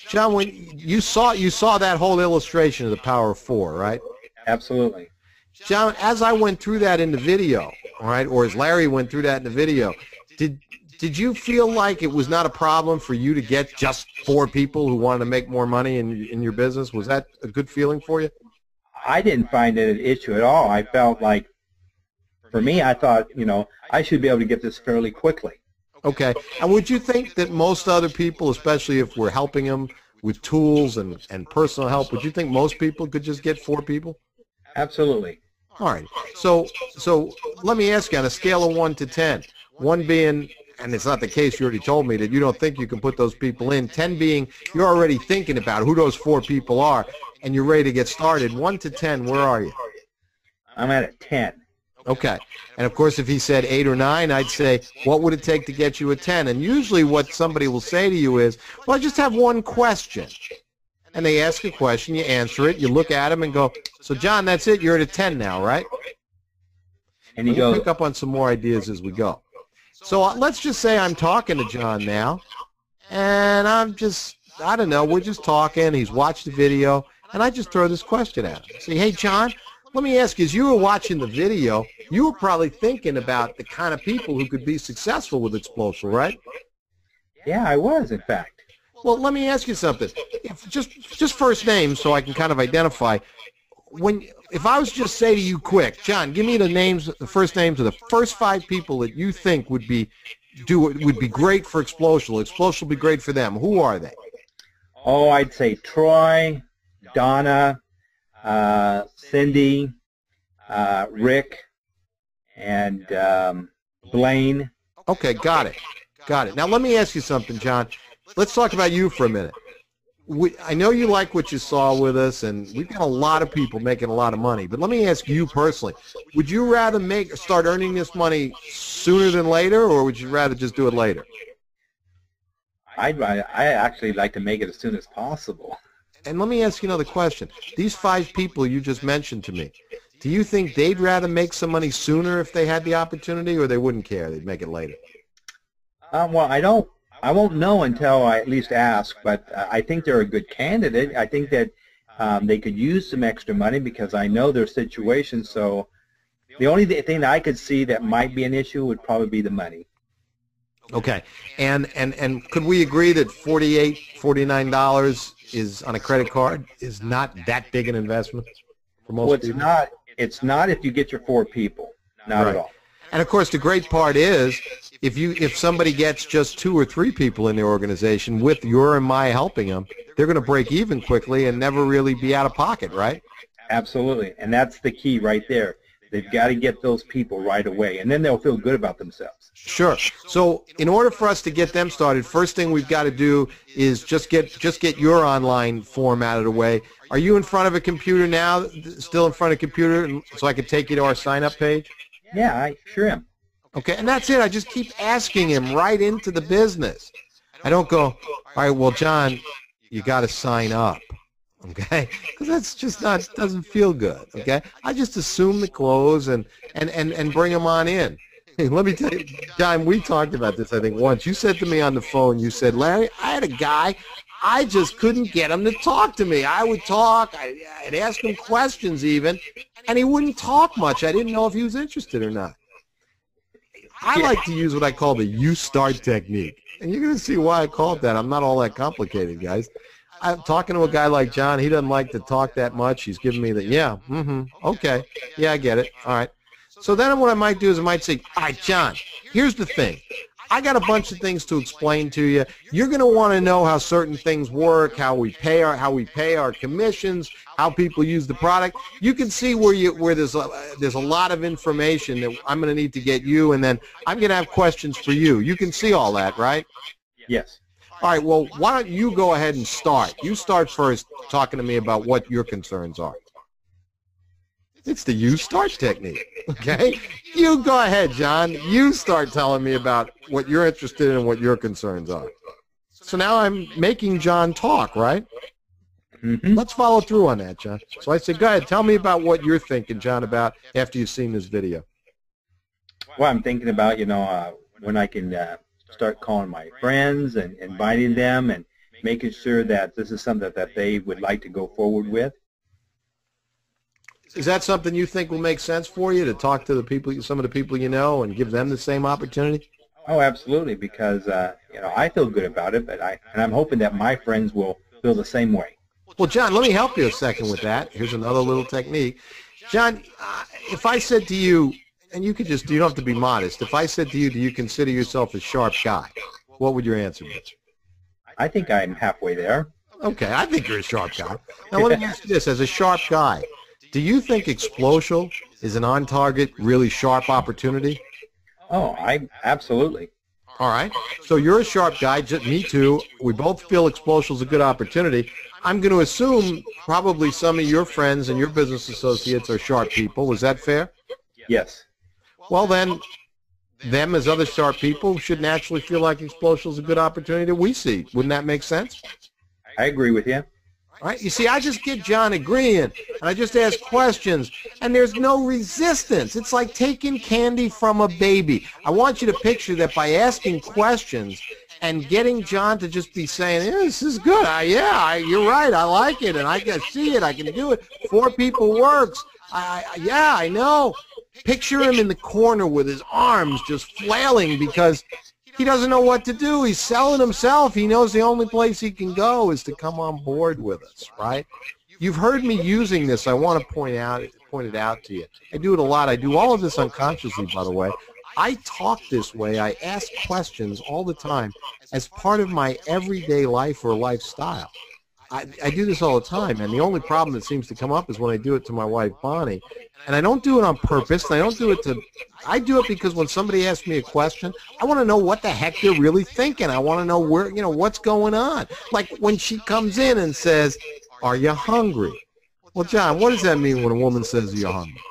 John, when you saw that whole illustration of the power of 4, right? Absolutely. John, as I went through that in the video, all right, or as Larry went through that in the video, did you feel like it was not a problem for you to get just 4 people who wanted to make more money in your business? Was that a good feeling for you? I didn't find it an issue at all. I felt like, for me, I thought, I should be able to get this fairly quickly. Okay. And would you think that most other people, especially if we're helping them with tools and personal help, would you think most people could just get 4 people? Absolutely. All right. So let me ask you, on a scale of 1 to 10, 1 being, and it's not the case, you already told me that you don't think you can put those people in, 10 being you're already thinking about who those 4 people are and you're ready to get started. 1 to 10, where are you? I'm at a 10. Okay. And, of course, if he said 8 or 9, I'd say, what would it take to get you a 10? And usually what somebody will say to you is, well, I just have one question. And they ask a question, you answer it, you look at them and go, so, John, that's it, you're at a 10 now, right? And you We'll go, pick up on some more ideas as we go. So let's just say I'm talking to John now, and I don't know, we're just talking, he's watched the video, and I just throw this question at him. Say, hey, John, let me ask you, as you were watching the video, you were probably thinking about the kind of people who could be successful with Xplocial, right? yeah, I was, in fact. Well, let me ask you something. Just first names so I can kind of identify. If I was to just say to you quick, John, give me the first names of the first 5 people that you think would be great for Xplocial. Xplocial would be great for them. Who are they? Oh, I'd say Troy, Donna, Cindy, Rick, and Blaine. Okay, got it. Now let me ask you something, John. Let's talk about you for a minute. I know you like what you saw with us, and we've got a lot of people making a lot of money. But let me ask you personally, would you rather start earning this money sooner than later, or would you rather just do it later? I actually like to make it as soon as possible. And let me ask you another question. These 5 people you just mentioned to me, do you think they'd rather make some money sooner if they had the opportunity, or they wouldn't care, they'd make it later? Well, I won't know until I at least ask, but I think they're a good candidate. I think that they could use some extra money because I know their situation. So the only thing that I could see that might be an issue would probably be the money. Okay. And could we agree that $48, $49 is on a credit card is not that big an investment for most people? It's not if you get your 4 people. Not at all. And of course, the great part is if somebody gets just 2 or 3 people in the organization with your and my helping them, they're going to break even quickly and never really be out of pocket, right? Absolutely. And that's the key right there. They've got to get those people right away, and then they'll feel good about themselves. Sure. So in order for us to get them started, first thing we've got to do is just get your online form out of the way. Are you in front of a computer now, still in front of a computer, so I can take you to our sign-up page? Yeah, I sure am. Okay, and that's it. I just keep asking him right into the business. I don't go, all right, well, John, you got to sign up, okay? Because that's just doesn't feel good, okay? I just assume the clothes and bring them on in. Hey, let me tell you, John, we talked about this, I think, once. You said to me on the phone, you said, Larry, I had a guy, I just couldn't get him to talk to me. I would talk, I'd ask him questions even, and he wouldn't talk much. I didn't know if he was interested or not. I like to use what I call the you start technique. And you're going to see why I call it that. I'm not all that complicated, guys. I'm talking to a guy like John. He doesn't like to talk that much. He's giving me the, yeah, okay, yeah, I get it. All right. So then what I might do is I might say, all right, John, here's the thing. I got a bunch of things to explain to you. You're going to want to know how certain things work, how we pay our commissions, how people use the product. You can see where there's a lot of information that I'm going to need to get you, and then I'm going to have questions for you. You can see all that, right? Yes. All right, well, why don't you go ahead and start? You start first talking to me about what your concerns are. It's the you start technique, okay? You go ahead, John. You start telling me about what you're interested in and what your concerns are. So now I'm making John talk, right? Mm-hmm. Let's follow through on that, John. So I said, go ahead, tell me about what you're thinking, John, about after you've seen this video. Well, I'm thinking about, when I can start calling my friends and inviting them and making sure that this is something that they would like to go forward with. Is that something you think will make sense for you, to talk to the people, some of the people you know, and give them the same opportunity? Oh, absolutely, because I feel good about it, but I'm hoping that my friends will feel the same way. Well, John, let me help you a second with that. Here's another little technique. John, if I said to you, and you don't have to be modest, if I said to you, do you consider yourself a sharp guy, what would your answer be? I think I'm halfway there. Okay, I think you're a sharp guy. Now, let me ask you this. As a sharp guy, do you think Xplocial is an on-target, really sharp opportunity? Oh, absolutely. All right. So you're a sharp guy. Me too. We both feel Xplocial is a good opportunity. I'm going to assume probably some of your friends and your business associates are sharp people. Is that fair? Yes. Well, then, them as other sharp people should naturally feel like Xplocial is a good opportunity that we see. Wouldn't that make sense? I agree with you. All right. You see, I just get John agreeing, and I just ask questions, and there's no resistance. It's like taking candy from a baby. I want you to picture that by asking questions and getting John to just be saying, yeah, this is good. You're right. I like it, and I can see it. I can do it. 4 people works. Yeah, I know. Picture him in the corner with his arms just flailing because he doesn't know what to do. He's selling himself. He knows the only place he can go is to come on board with us, right? You've heard me using this. I want to point it out to you. I do it a lot. I do all of this unconsciously, by the way. I talk this way. I ask questions all the time as part of my everyday life or lifestyle. I do this all the time, and the only problem that seems to come up is when I do it to my wife, Bonnie. And I don't do it on purpose. I do it because when somebody asks me a question, I want to know what the heck they're really thinking. I want to know what's going on. Like when she comes in and says, are you hungry? Well, John, what does that mean when a woman says, are you hungry?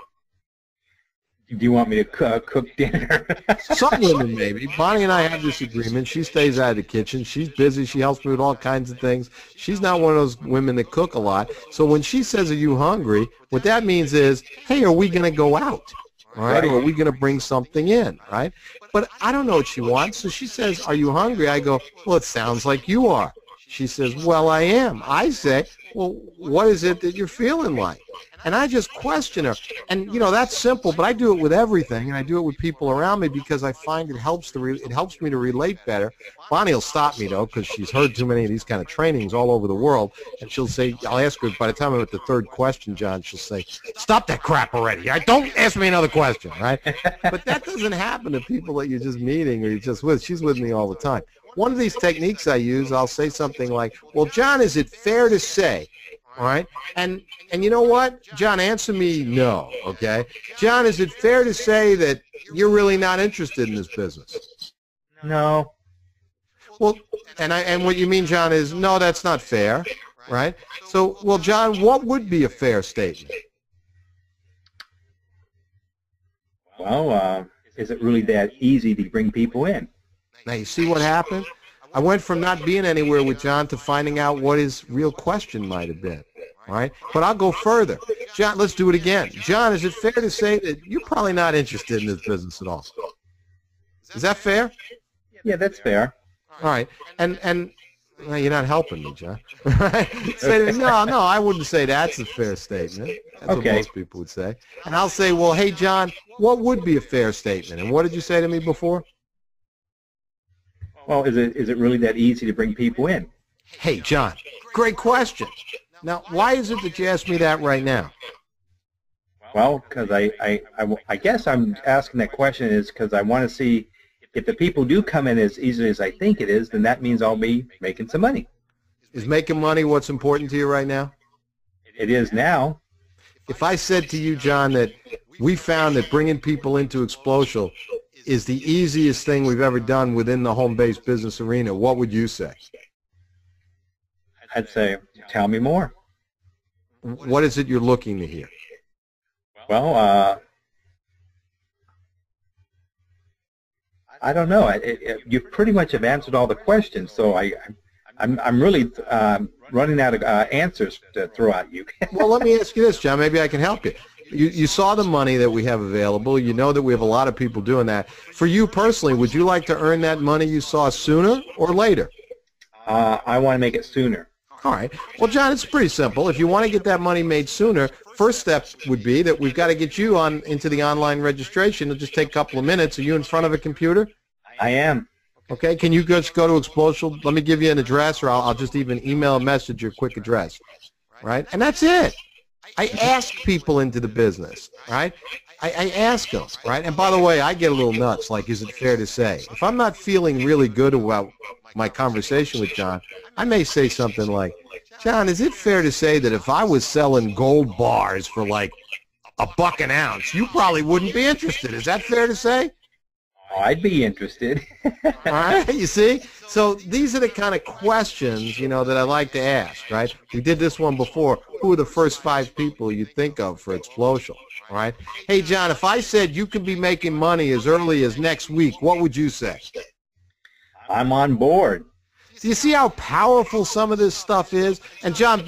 Do you want me to cook dinner? Some women maybe. Bonnie and I have this agreement. She stays out of the kitchen. She's busy. She helps me with all kinds of things. She's not one of those women that cook a lot. So when she says, are you hungry, what that means is, hey, are we going to go out? All right? Or are we going to bring something in? Right? But I don't know what she wants. So she says, are you hungry? I go, well, it sounds like you are. She says, well, I am. I say, well, what is it that you're feeling like? And I just question her. And, that's simple, but I do it with everything, and I do it with people around me because I find it helps me to relate better. Bonnie will stop me, though, because she's heard too many of these kind of trainings all over the world, and she'll say, I'll ask her, by the time I'm at the 3rd question, John, she'll say, stop that crap already. Don't ask me another question, right? But that doesn't happen to people that you're just meeting or you're just with. She's with me all the time. One of these techniques I use, I'll say something like, well, John, is it fair to say, all right? And you know what? John, answer me no, okay? John, is it fair to say that you're really not interested in this business? No. Well, and what you mean, John, is no, that's not fair, right? So, well, John, what would be a fair statement? Well, is it really that easy to bring people in? Now, you see what happened? I went from not being anywhere with John to finding out what his real question might have been. All right? But I'll go further. John, let's do it again. John, is it fair to say that you're probably not interested in this business at all? Is that fair? Yeah, that's fair. All right. And well, you're not helping me, John. Say to me, no, I wouldn't say that's a fair statement. That's what most people would say. And I'll say, well, hey, John, what would be a fair statement? And what did you say to me before? Well, is it really that easy to bring people in? Hey, John, great question. Now, why is it that you asked me that right now? Well, because I guess I'm asking that question is because I want to see if the people do come in as easily as I think it is, then that means I'll be making some money. Is making money what's important to you right now? It is now. If I said to you, John, that we found that bringing people into Xplocial is the easiest thing we've ever done within the home-based business arena, what would you say? I'd say, tell me more. What is it you're looking to hear? Well, I don't know. You pretty much have answered all the questions, so I'm really running out of answers to throw at you. Well, let me ask you this, John. Maybe I can help you. You saw the money that we have available. You know that we have a lot of people doing that. For you personally, would you like to earn that money you saw sooner or later? I want to make it sooner. All right. Well, John, it's pretty simple. If you want to get that money made sooner, first step would be that we've got to get you into the online registration. It'll just take a couple of minutes. Are you in front of a computer? I am. Okay. Can you just go to Xplocial? Let me give you an address, or I'll just even email a message your quick address. Right? And that's it. I ask people into the business, right? I ask them, right? And by the way, I get a little nuts, like, is it fair to say? If I'm not feeling really good about my conversation with John, I may say something like, John, is it fair to say that if I was selling gold bars for like $1 an ounce, you probably wouldn't be interested? Is that fair to say? Oh, I'd be interested. All right, you see? So these are the kind of questions, that I like to ask, right? We did this one before. Who are the first 5 people you think of for Xplocial, all right? Hey, John, if I said you could be making money as early as next week, what would you say? I'm on board. Do you see how powerful some of this stuff is? And, John,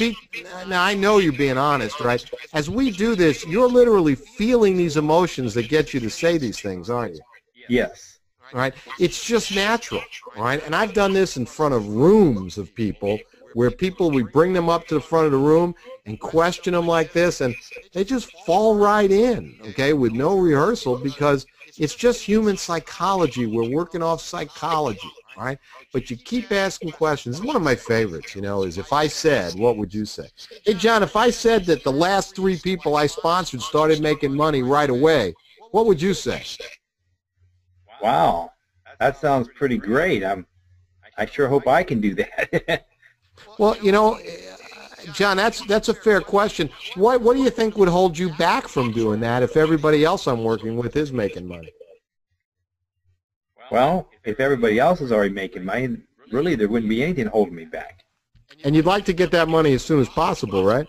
now I know you're being honest, right? As we do this, you're literally feeling these emotions that get you to say these things, aren't you? Yes. All right? It's just natural, all right? And I've done this in front of rooms of people where we bring them up to the front of the room and question them like this, and they just fall right in, okay, with no rehearsal, because it's just human psychology. We're working off psychology, all right? But you keep asking questions. One of my favorites, is if I said, what would you say? Hey, John, if I said that the last 3 people I sponsored started making money right away, what would you say? Wow, that sounds pretty great. I sure hope I can do that. Well, John, that's a fair question. What do you think would hold you back from doing that if everybody else I'm working with is making money? Well, if everybody else is already making money, really there wouldn't be anything holding me back. And you'd like to get that money as soon as possible, right?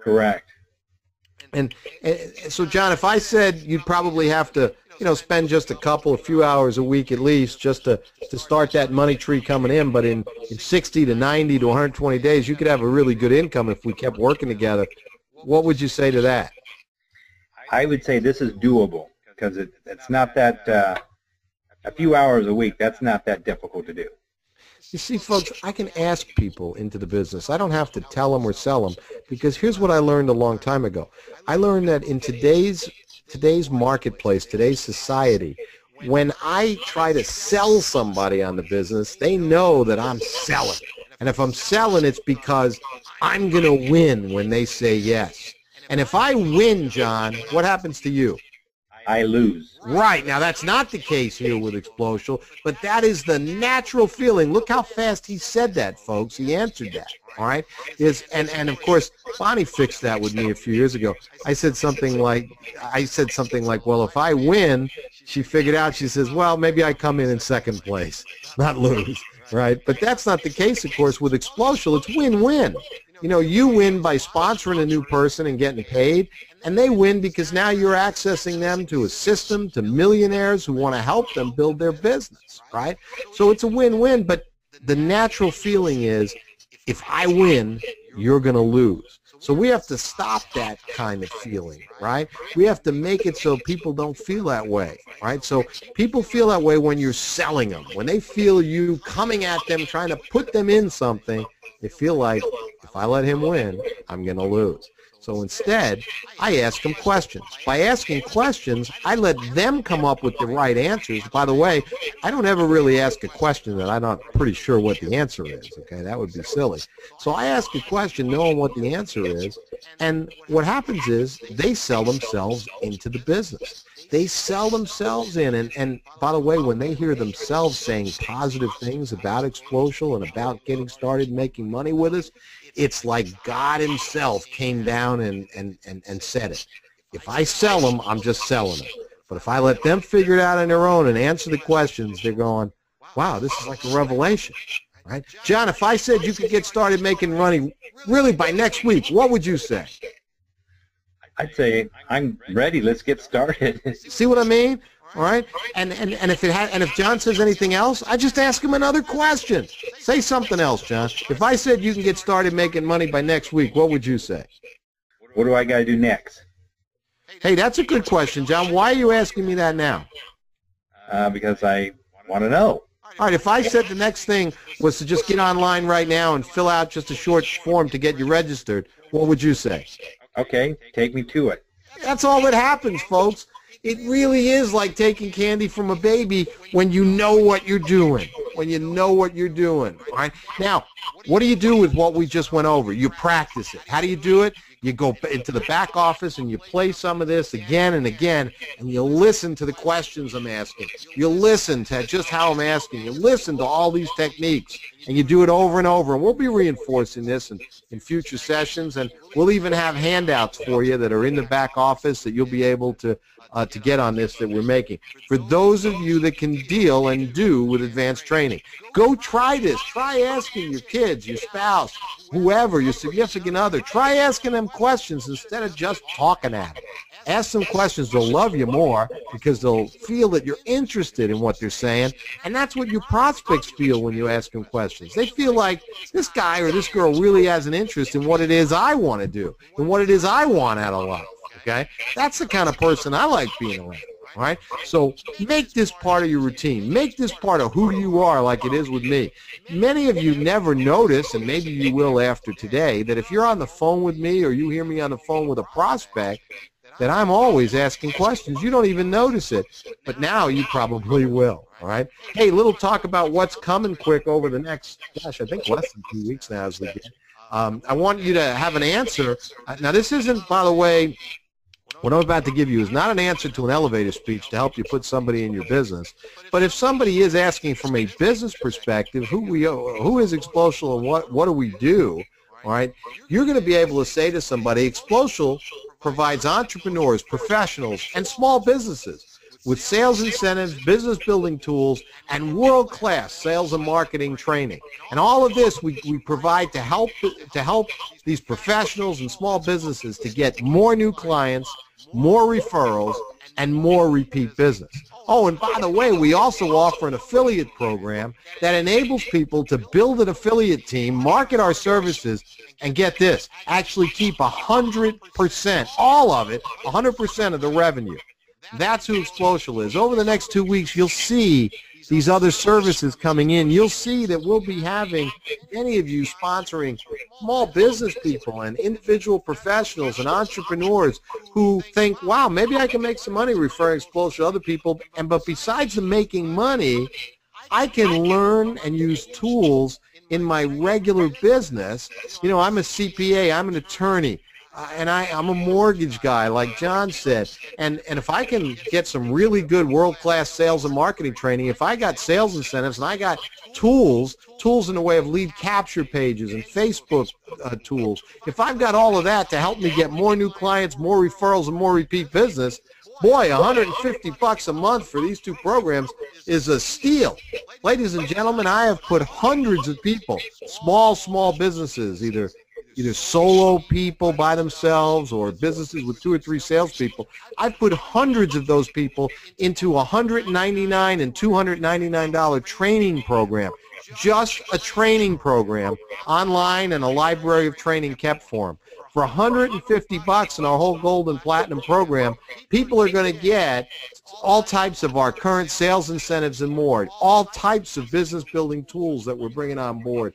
Correct. And so, John, if I said you'd probably have to, spend just a few hours a week at least just to start that money tree coming in, but in 60 to 90 to 120 days, you could have a really good income if we kept working together. What would you say to that? I would say this is doable, because it's not that, a few hours a week, that's not that difficult to do. You see, folks, I can ask people into the business. I don't have to tell them or sell them, because here's what I learned a long time ago. I learned that in today's marketplace, today's society, when I try to sell somebody on the business, they know that I'm selling. And if I'm selling, it's because I'm going to win when they say yes. And if I win, John, what happens to you? I lose. Right. Now, that's not the case here with Xplocial, but that is the natural feeling. Look how fast he said that, folks. He answered that. All right? And of course, Bonnie fixed that with me a few years ago. I said something like, well, if I win, she figured out, she says, well, maybe I come in second place, not lose. Right? But that's not the case, of course, with Xplocial. It's win-win. You win by sponsoring a new person and getting paid, and they win because now you're accessing them to a system, to millionaires who want to help them build their business, right? So it's a win-win, but the natural feeling is, if I win, you're going to lose. So we have to stop that kind of feeling, right? We have to make it so people don't feel that way, right? So people feel that way when you're selling them. When they feel you coming at them, trying to put them in something, they feel like, if I let him win, I'm going to lose. So instead, I ask them questions. By asking questions, I let them come up with the right answers. By the way, I don't ever really ask a question that I'm not pretty sure what the answer is. Okay, that would be silly. So I ask a question knowing what the answer is, and what happens is they sell themselves into the business. They sell themselves in, and by the way, when they hear themselves saying positive things about Xplocial and about getting started making money with us, it's like God himself came down and said it. If I sell them, I'm just selling them. But if I let them figure it out on their own and answer the questions, they're going, wow, this is like a revelation. Right? John, if I said you could get started making money really by next week, what would you say? I'd say I'm ready. Let's get started. See what I mean? All right, and if John says anything else, I just ask him another question. Say something else, John. If I said you can get started making money by next week, what would you say? What do I got to do next? Hey, that's a good question, John. Why are you asking me that now? Because I want to know. All right, if I said the next thing was to just get online right now and fill out just a short form to get you registered, what would you say? Okay, take me to it. That's all that happens, folks. It really is like taking candy from a baby when you know what you're doing. When you know what you're doing. All right? Now, what do you do with what we just went over? You practice it. How do you do it? You go into the back office and you play some of this again and again, and you listen to the questions I'm asking. You listen to just how I'm asking. You listen to all these techniques, and you do it over and over. And we'll be reinforcing this in future sessions, and we'll even have handouts for you that are in the back office that you'll be able to get on this that we're making. For those of you that can deal and do with advanced training, go try this. Try asking your kids, your spouse, whoever, your significant other. Try asking them questions instead of just talking at them. Ask them questions. They'll love you more because they'll feel that you're interested in what they're saying, and that's what your prospects feel when you ask them questions. They feel like this guy or this girl really has an interest in what it is I want to do and what it is I want out of life. Okay? That's the kind of person I like being around. All right? So make this part of your routine. Make this part of who you are like it is with me. Many of you never notice, and maybe you will after today, that if you're on the phone with me or you hear me on the phone with a prospect, that I'm always asking questions. You don't even notice it, but now you probably will. All right? Hey, little talk about what's coming quick over the next, gosh, I think less than 2 weeks now as we get. I want you to have an answer. Now, this isn't, by the way, what I'm about to give you is not an answer to an elevator speech to help you put somebody in your business. But if somebody is asking from a business perspective, who is Xplocial and what do we do, all right, you're going to be able to say to somebody, Xplocial provides entrepreneurs, professionals, and small businesses with sales incentives, business building tools, and world-class sales and marketing training. And all of this we provide to help these professionals and small businesses to get more new clients, more referrals, and more repeat business. Oh, and by the way, we also offer an affiliate program that enables people to build an affiliate team, market our services, and get this, actually keep 100%, all of it, 100% of the revenue. That's who Xplocial is. Over the next 2 weeks, you'll see these other services coming in. You'll see that we'll be having many of you sponsoring small business people and individual professionals and entrepreneurs who think, wow, maybe I can make some money referring Xplocial to other people. But besides the making money, I can learn and use tools in my regular business. You know, I'm a CPA, I'm an attorney. And I'm a mortgage guy, like John said. And if I can get some really good world-class sales and marketing training, if I got sales incentives and I got tools in the way of lead capture pages and Facebook tools, if I've got all of that to help me get more new clients, more referrals, and more repeat business, boy, $150 a month for these two programs is a steal. Ladies and gentlemen, I have put hundreds of people, small businesses, either solo people by themselves or businesses with 2 or 3 salespeople. I've put hundreds of those people into $199 and $299 training program, just a training program online and a library of training kept for them. For $150 in our whole gold and platinum program, people are going to get all types of our current sales incentives and more, all types of business building tools that we're bringing on board,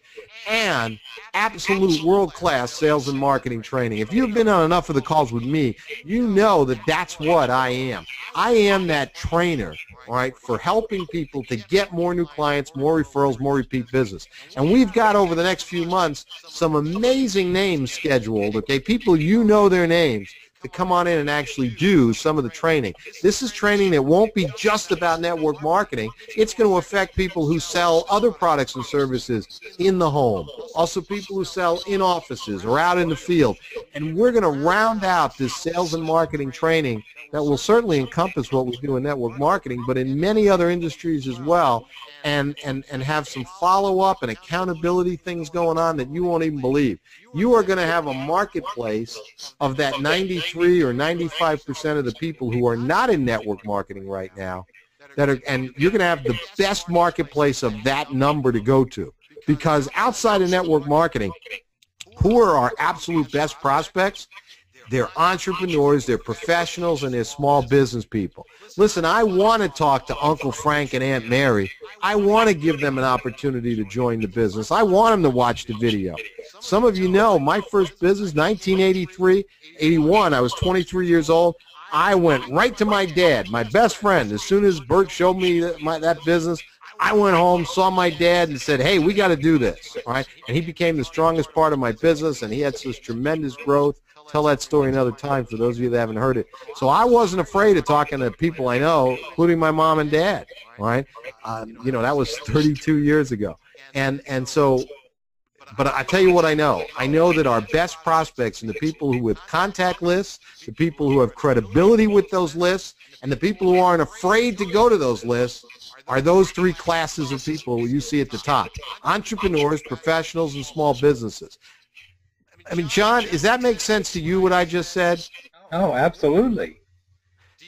and absolute world-class sales and marketing training. If you've been on enough of the calls with me, you know that that's what I am. I am that trainer, all right, for helping people to get more new clients, more referrals, more repeat business. And we've got over the next few months some amazing names scheduled, okay, people you know their names, to come on in and actually do some of the training. This is training that won't be just about network marketing. It's going to affect people who sell other products and services in the home, also people who sell in offices or out in the field. And we're going to round out this sales and marketing training that will certainly encompass what we do in network marketing, but in many other industries as well, and have some follow-up and accountability things going on that you won't even believe. You are going to have a marketplace of that 93 or 95% of the people who are not in network marketing right now, and you're going to have the best marketplace of that number to go to. Because outside of network marketing, who are our absolute best prospects? They're entrepreneurs, they're professionals, and they're small business people. Listen, I want to talk to Uncle Frank and Aunt Mary. I want to give them an opportunity to join the business. I want them to watch the video. Some of you know my first business, 1983, 81, I was 23 years old. I went right to my dad, my best friend. As soon as Bert showed me that business, I went home, saw my dad, and said, hey, we got to do this. All right? And he became the strongest part of my business, and he had such tremendous growth. Tell that story another time for those of you that haven't heard it. So I wasn't afraid of talking to people I know, including my mom and dad. All right? You know, that was 32 years ago. And so, but I tell you what I know. I know that our best prospects and the people who with contact lists, the people who have credibility with those lists, and the people who aren't afraid to go to those lists are those three classes of people you see at the top: entrepreneurs, professionals, and small businesses. I mean, John, does that make sense to you, what I just said? Oh, absolutely.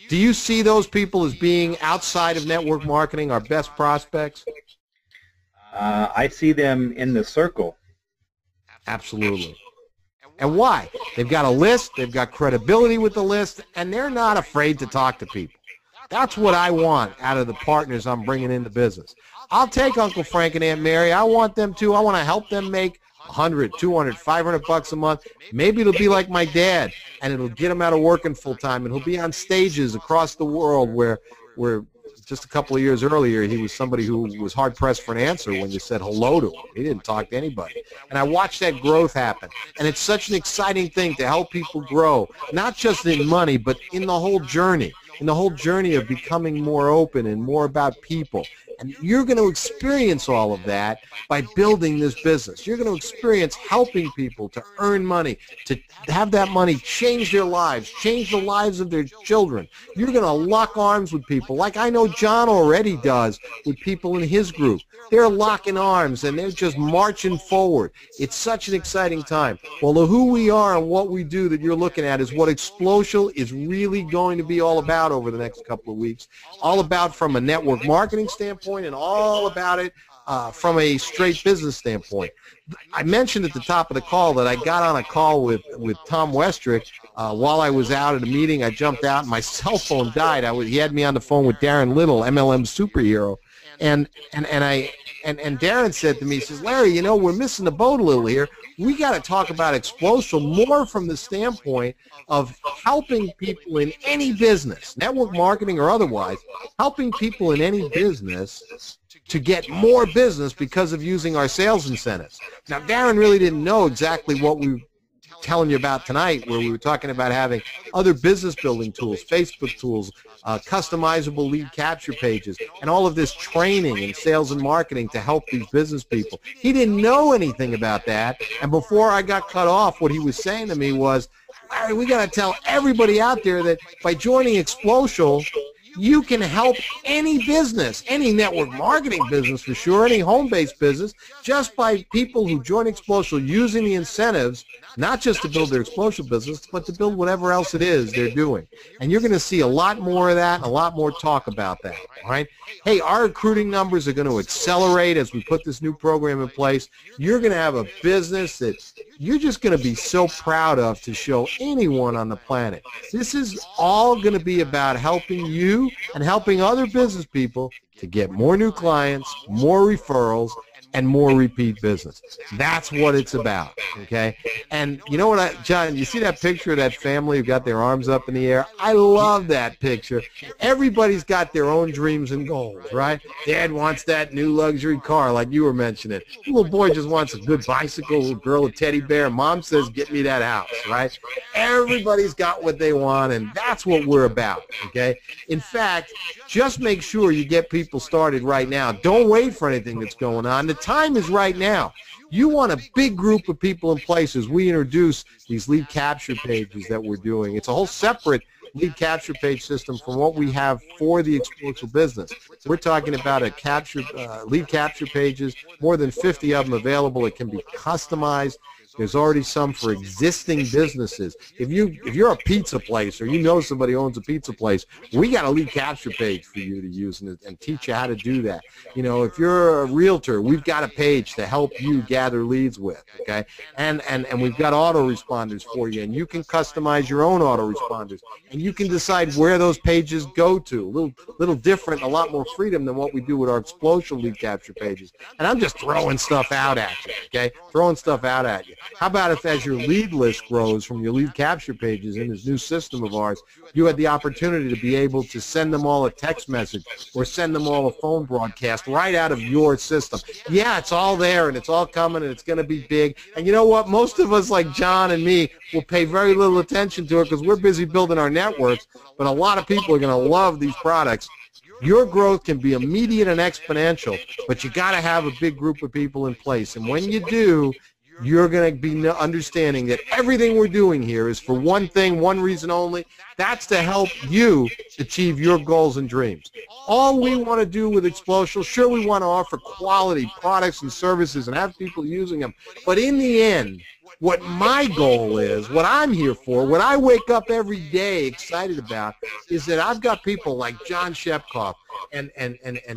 Do you see those people as being outside of network marketing our best prospects? I see them in the circle. Absolutely. And why? They've got a list, they've got credibility with the list, and they're not afraid to talk to people. That's what I want out of the partners I'm bringing into business. I'll take Uncle Frank and Aunt Mary. I want them to. I want to help them make 100, 200, 500 bucks a month. Maybe it'll be like my dad, and it'll get him out of working full time, and he'll be on stages across the world where just a couple of years earlier he was somebody who was hard pressed for an answer when you said hello to him. He didn't talk to anybody. And I watched that growth happen. And it's such an exciting thing to help people grow, not just in money, but in the whole journey. In the whole journey of becoming more open and more about people. And you're going to experience all of that by building this business. You're going to experience helping people to earn money, to have that money change their lives, change the lives of their children. You're going to lock arms with people like I know John already does with people in his group. They're locking arms and they're just marching forward. It's such an exciting time. Well, the who we are and what we do that you're looking at is what Xplocial is really going to be all about over the next couple of weeks. All about from a network marketing standpoint and all about it from a straight business standpoint. I mentioned at the top of the call that I got on a call with Tom Westrick while I was out at a meeting. I jumped out and my cell phone died. He had me on the phone with Darren Little, MLM superhero. And Darren said to me, he says, Larry, you know, we're missing the boat a little here. We got to talk about Xplocial more from the standpoint of helping people in any business, network marketing or otherwise, helping people in any business to get more business because of using our sales incentives. Now, Darren really didn't know exactly what we were telling you about tonight, where we were talking about having other business building tools, Facebook tools, customizable lead capture pages, and all of this training in sales and marketing to help these business people. He didn't know anything about that, and before I got cut off, what he was saying to me was, Larry, we got to tell everybody out there that by joining Xplocial, you can help any business, any network marketing business for sure, any home-based business, just by people who join Xplocial using the incentives, not just to build their Xplocial business, but to build whatever else it is they're doing. And you're going to see a lot more of that and a lot more talk about that, all right? Hey, our recruiting numbers are going to accelerate as we put this new program in place. You're going to have a business that you're just going to be so proud of to show anyone on the planet. This is all going to be about helping you and helping other business people to get more new clients, more referrals, and more repeat business. That's what it's about, okay? And you know what, John, you see that picture of that family who got their arms up in the air? I love that picture. Everybody's got their own dreams and goals, right? Dad wants that new luxury car like you were mentioning. The little boy just wants a good bicycle, little girl a teddy bear. Mom says, get me that house, right? Everybody's got what they want, and that's what we're about, okay? In fact, just make sure you get people started right now. Don't wait for anything that's going on. The time is right now. You want a big group of people in place as we introduce these lead capture pages that we're doing. It's a whole separate lead capture page system from what we have for the Xplocial business. We're talking about a lead capture pages, more than 50 of them available. It can be customized. There's already some for existing businesses. If you're a pizza place or you know somebody owns a pizza place, we got a lead capture page for you to use and teach you how to do that. You know, if you're a realtor, we've got a page to help you gather leads with, okay? And we've got autoresponders for you, and you can customize your own autoresponders, and you can decide where those pages go to. A little different, a lot more freedom than what we do with our Xplocial lead capture pages. And I'm just throwing stuff out at you, okay? Throwing stuff out at you. How about if as your lead list grows from your lead capture pages in this new system of ours, you had the opportunity to be able to send them all a text message or send them all a phone broadcast right out of your system. Yeah, it's all there and it's all coming and it's going to be big. And you know what? Most of us, like John and me, will pay very little attention to it because we're busy building our networks, but a lot of people are going to love these products. Your growth can be immediate and exponential, but you got to have a big group of people in place. And when you do, you're going to be understanding that everything we're doing here is for one thing, one reason only. That's to help you achieve your goals and dreams. All we want to do with Xplocial, sure, we want to offer quality products and services and have people using them. But in the end, what my goal is, what I'm here for, what I wake up every day excited about, is that I've got people like John Shepkoff and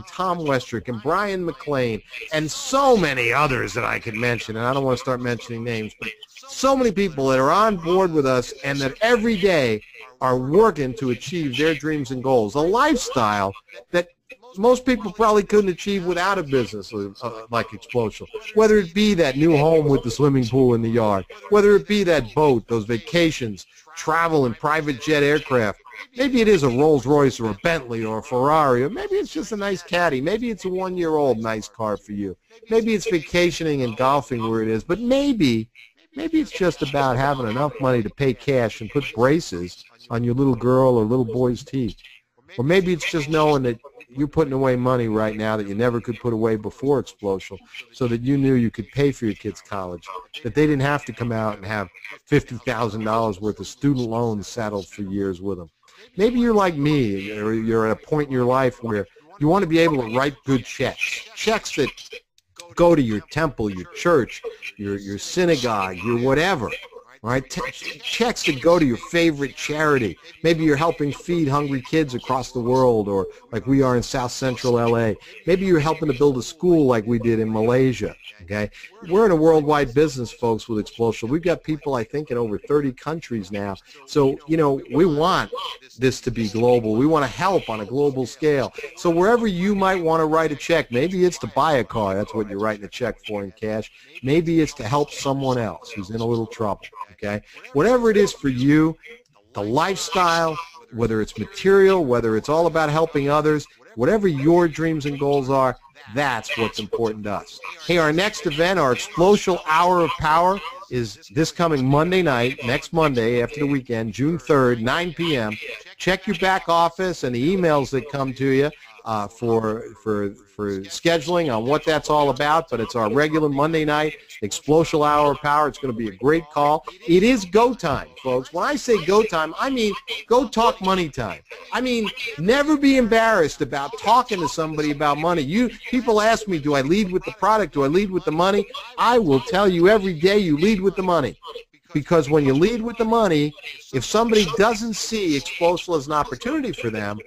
Tom Westrick and Brian McLean and so many others that I could mention, and I don't want to start mentioning names, but so many people that are on board with us and that every day are working to achieve their dreams and goals, a lifestyle that most people probably couldn't achieve without a business like Xplocial. Whether it be that new home with the swimming pool in the yard, whether it be that boat, those vacations, travel in private jet aircraft. Maybe it is a Rolls Royce or a Bentley or a Ferrari, or maybe it's just a nice caddy. Maybe it's a one-year-old nice car for you. Maybe it's vacationing and golfing where it is, but maybe it's just about having enough money to pay cash and put braces on your little girl or little boy's teeth. Or maybe it's just knowing that you're putting away money right now that you never could put away before Xplocial, so that you knew you could pay for your kids' college, that they didn't have to come out and have $50,000 worth of student loans saddled for years with them. Maybe you're like me, or you're at a point in your life where you want to be able to write good checks that go to your temple, your church, your synagogue, your whatever. All right, checks that go to your favorite charity. Maybe you're helping feed hungry kids across the world, or like we are in South Central LA. Maybe you're helping to build a school like we did in Malaysia. Okay, we're in a worldwide business, folks, with Xplocial. We've got people, I think, in over 30 countries now. So, you know, we want this to be global. We want to help on a global scale. So wherever you might want to write a check, maybe it's to buy a car. That's what you're writing a check for in cash. Maybe it's to help someone else who's in a little trouble. Okay, whatever it is for you, the lifestyle, whether it's material, whether it's all about helping others, whatever your dreams and goals are, that's what's important to us. Hey, our next event, our Xplocial Hour of Power, is this coming Monday night, next Monday after the weekend, June 3rd, 9 p.m. Check your back office and the emails that come to you for scheduling on what that's all about, but it's our regular Monday night Xplocial Hour of Power. It's going to be a great call. It is go time, folks. When I say go time, I mean go talk money time. I mean, never be embarrassed about talking to somebody about money. People ask me, do I lead with the product? Do I lead with the money? I will tell you every day you lead with the money. Because when you lead with the money, if somebody doesn't see Xplocial as an opportunity for them,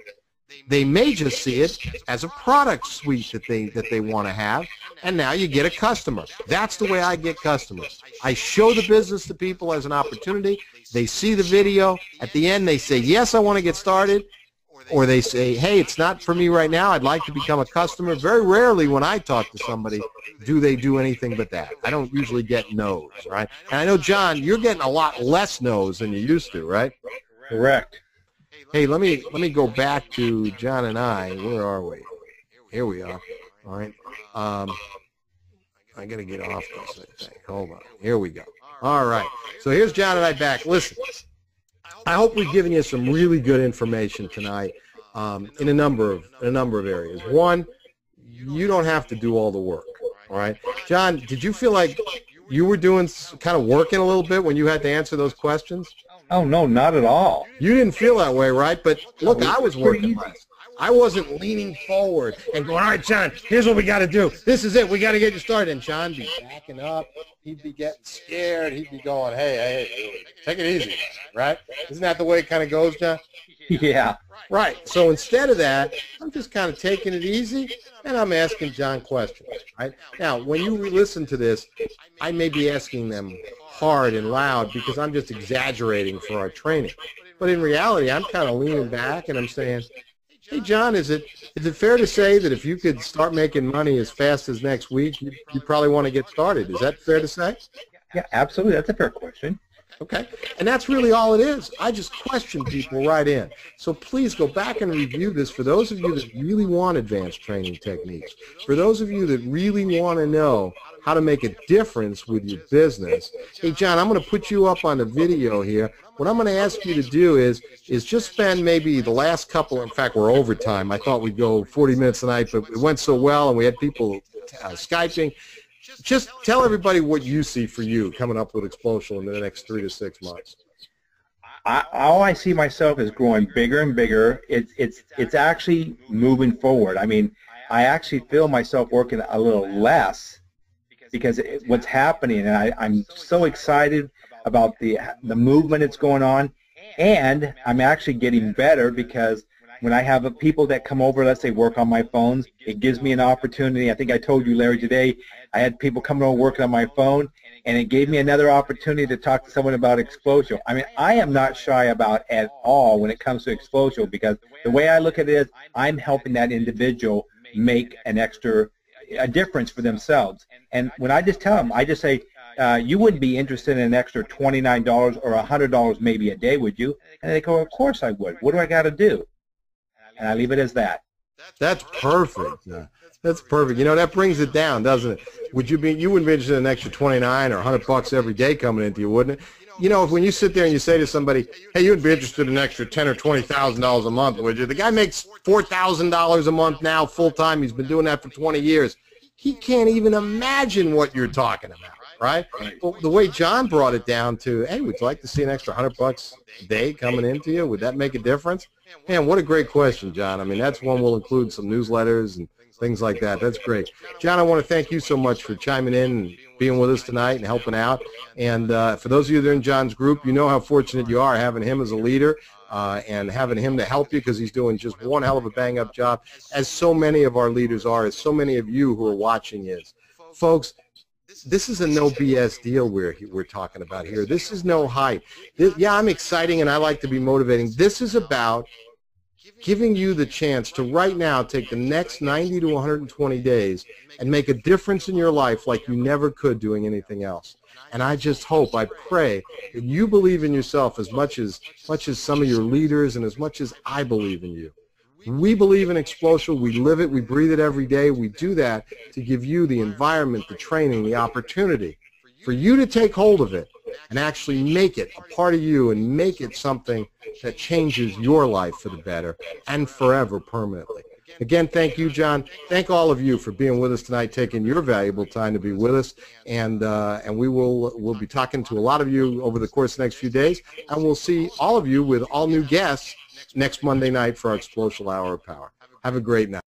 they may just see it as a product suite that they want to have, and now you get a customer. That's the way I get customers. I show the business to people as an opportunity. They see the video. At the end, they say, yes, I want to get started, or they say, hey, it's not for me right now. I'd like to become a customer. Very rarely when I talk to somebody do they do anything but that. I don't usually get no's, right? And I know, John, you're getting a lot less no's than you used to, right? Correct. Hey, let me go back to John and I. Where are we? Here we are. All right. I got to get off this thing. Hold on. Here we go. All right. So here's John and I back. Listen, I hope we've given you some really good information tonight in a number of areas. One, you don't have to do all the work. All right. John, did you feel like you were doing kind of working a little bit when you had to answer those questions? Oh, no, not at all. You didn't feel that way, right? But look, No, I was working less. I wasn't leaning forward and going, all right, John, here's what we got to do. This is it. We got to get you started. And John be backing up. He'd be getting scared. He'd be going, hey, take it easy, right? Isn't that the way it kind of goes, John? Yeah. Right. So instead of that, I'm just kind of taking it easy, and I'm asking John questions, right? Now, when you re-listen to this, I may be asking them hard and loud because I'm just exaggerating for our training. But in reality, I'm kind of leaning back, and I'm saying, hey, John, is it fair to say that if you could start making money as fast as next week, you probably want to get started? Is that fair to say? Yeah, absolutely. That's a fair question. Okay, and that's really all it is. I just question people right in. So please go back and review this for those of you that really want advanced training techniques. For those of you that really want to know how to make a difference with your business. Hey, John, I'm going to put you up on the video here. What I'm going to ask you to do is just spend maybe the last couple, in fact, we're overtime. I thought we'd go 40 minutes tonight, but it went so well, and we had people Skyping. Just tell everybody what you see for you coming up with Xplocial in the next 3 to 6 months. All I see myself is growing bigger and bigger. It's actually moving forward. I mean, I actually feel myself working a little less because what's happening, and I'm so excited about the movement that's going on, and I'm actually getting better because when I have people that come over, let's say work on my phones, it gives me an opportunity. I think I told you, Larry, today I had people coming over working on my phone, and it gave me another opportunity to talk to someone about Xplocial. I mean, I am not shy about at all when it comes to Xplocial because the way I look at it is I'm helping that individual make a difference for themselves. And when I just tell them, I just say, you wouldn't be interested in an extra $29 or $100 maybe a day, would you? And they go, of course I would. What do I got to do? And I leave it as that. That's perfect. That's perfect. You know, that brings it down, doesn't it? You wouldn't be interested in an extra 29 or $100 every day coming into you, wouldn't it? You know, when you sit there and you say to somebody, hey, you would be interested in an extra $10,000 or $20,000 a month, would you? The guy makes $4,000 a month now full time. He's been doing that for 20 years. He can't even imagine what you're talking about, right? Well, the way John brought it down to, hey, would you like to see an extra $100 a day coming into you? Would that make a difference? Man, what a great question, John. I mean, that's one we'll include some newsletters and things like that. That's great. John, I want to thank you so much for chiming in and being with us tonight and helping out. And for those of you that are in John's group, you know how fortunate you are having him as a leader and having him to help you because he's doing just one hell of a bang-up job, as so many of our leaders are, as so many of you who are watching is. Folks, this is a no BS deal we're talking about here. This is no hype. Yeah, I'm exciting and I like to be motivating. This is about giving you the chance to right now take the next 90 to 120 days and make a difference in your life like you never could doing anything else. And I just hope, I pray, that you believe in yourself as much as some of your leaders and as much as I believe in you. We believe in Xplocial. We live it. We breathe it every day. We do that to give you the environment, the training, the opportunity for you to take hold of it and actually make it a part of you and make it something that changes your life for the better and forever permanently. Again, thank you, John. Thank all of you for being with us tonight, taking your valuable time to be with us, and we'll be talking to a lot of you over the course of the next few days, and we'll see all of you with all new guests next Monday night for our Xplocial Hour of Power. Have a great night.